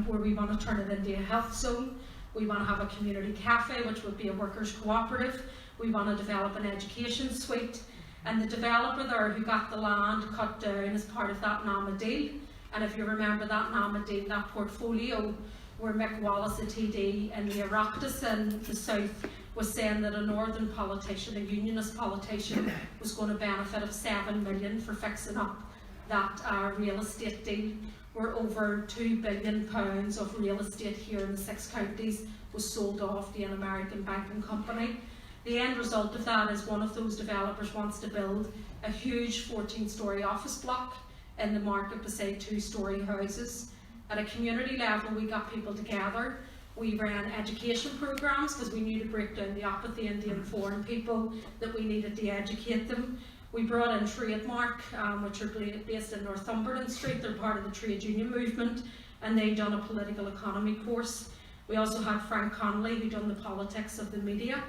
where we want to turn it into a health zone. We want to have a community cafe, which would be a workers' cooperative. We want to develop an education suite. And the developer there who got the land cut down as part of that NAMA deal. And if you remember that NAMA deal, that portfolio, where Mick Wallace, a TD in the Oireachtas in the south, was saying that a northern politician, a unionist politician, was going to benefit of £7 million for fixing up that real estate deal, where over £2 billion of real estate here in the 6 counties was sold off to an American banking company. The end result of that is one of those developers wants to build a huge 14-storey office block in the market beside 2-storey houses. At a community level, we got people together. We ran education programs because we knew to break down the apathy and to inform people that we needed to educate them. We brought in Trademark, which are based in Northumberland Street. They're part of the trade union movement, and they done a political economy course. We also had Frank Connolly, who done the politics of the media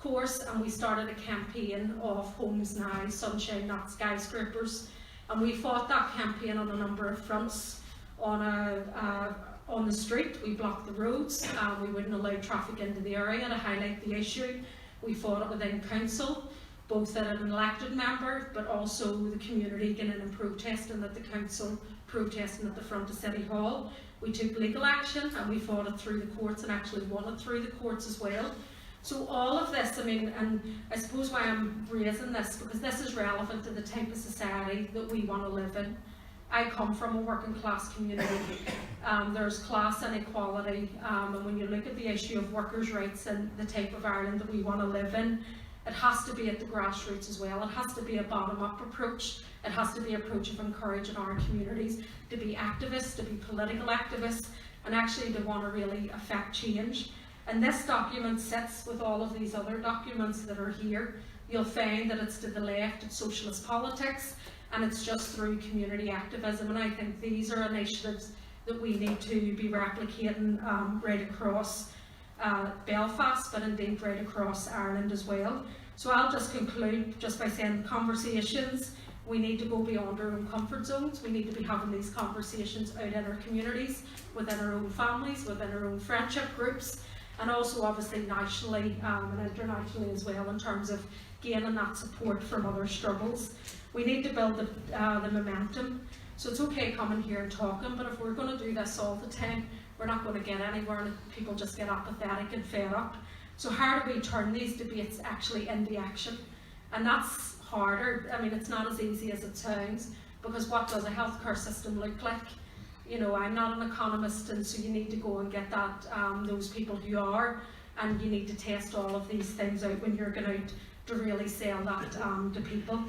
course, and we started a campaign of Homes Now, Sunshine Not Skyscrapers. And we fought that campaign on a number of fronts. On the street, we blocked the roads, we wouldn't allow traffic into the area to highlight the issue. We fought it within council, both at an elected member, but also the community getting in and protesting at the council, protesting at the front of City Hall. We took legal action and we fought it through the courts, and actually won it through the courts as well. So all of this, I mean, and I suppose why I'm raising this, because this is relevant to the type of society that we want to live in. I come from a working class community. There's class inequality, and when you look at the issue of workers' rights and the type of Ireland that we want to live in, it has to be at the grassroots as well. It has to be a bottom-up approach. It has to be an approach of encouraging our communities to be activists, to be political activists, and actually to want to really affect change. And this document sits with all of these other documents that are here. You'll find that it's to the left, it's socialist politics, and it's just through community activism. And I think these are initiatives that we need to be replicating right across Belfast, but indeed right across Ireland as well. So I'll just conclude just by saying conversations. We need to go beyond our own comfort zones. We need to be having these conversations out in our communities, within our own families, within our own friendship groups, and also obviously nationally and internationally as well, in terms of gaining that support from other struggles. We need to build the momentum. So it's okay coming here and talking, but if we're going to do this all the time, we're not going to get anywhere, and people just get apathetic and fed up. So how do we turn these debates actually into action? And that's harder. I mean, it's not as easy as it sounds, because what does a healthcare system look like? You know, I'm not an economist, and so you need to go and get that those people who are, and you need to test all of these things out when you're going out to really sell that to people.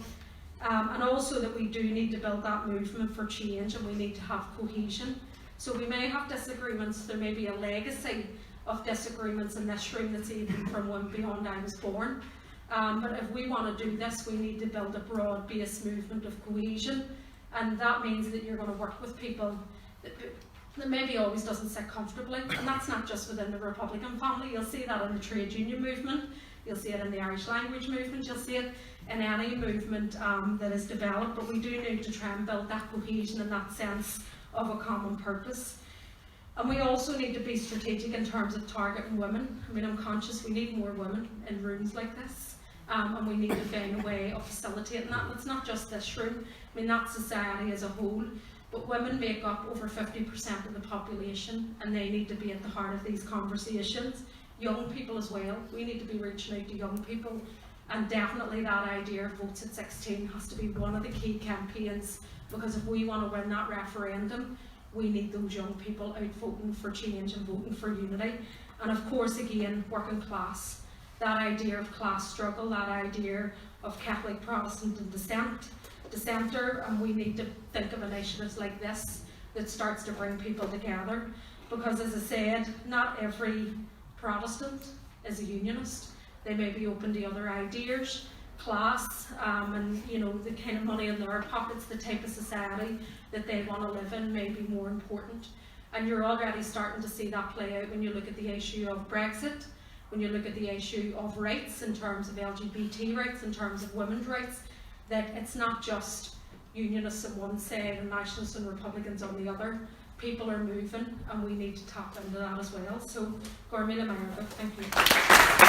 And also that we do need to build that movement for change, and we need to have cohesion. So we may have disagreements, there may be a legacy of disagreements in this room that's even from when beyond I was born. But if we want to do this, we need to build a broad-based movement of cohesion, and that means that you're going to work with people that maybe always doesn't sit comfortably, and that's not just within the Republican family. You'll see that in the trade union movement, you'll see it in the Irish language movement, you'll see it in any movement that is developed, but we do need to try and build that cohesion and that sense of a common purpose. And we also need to be strategic in terms of targeting women. I mean, I'm conscious we need more women in rooms like this, and we need to find a way of facilitating that. And it's not just this room, I mean, that's society as a whole, but women make up over 50% of the population, and they need to be at the heart of these conversations. Young people as well, we need to be reaching out to young people, and definitely that idea of votes at 16 has to be one of the key campaigns, because if we want to win that referendum, we need those young people out voting for change and voting for unity. And of course, again, working class, that idea of class struggle, that idea of Catholic, Protestant and dissenter, and we need to think of initiatives like this that starts to bring people together, because as I said, not every Protestant is a unionist. They may be open to other ideas. Class and you know, the kind of money in their pockets, the type of society that they want to live in may be more important. And you're already starting to see that play out when you look at the issue of Brexit, when you look at the issue of rights in terms of LGBT rights, in terms of women's rights, that it's not just unionists on one side and nationalists and Republicans on the other. People are moving, and we need to tap into that as well. So, Gormila Mayerba, thank you.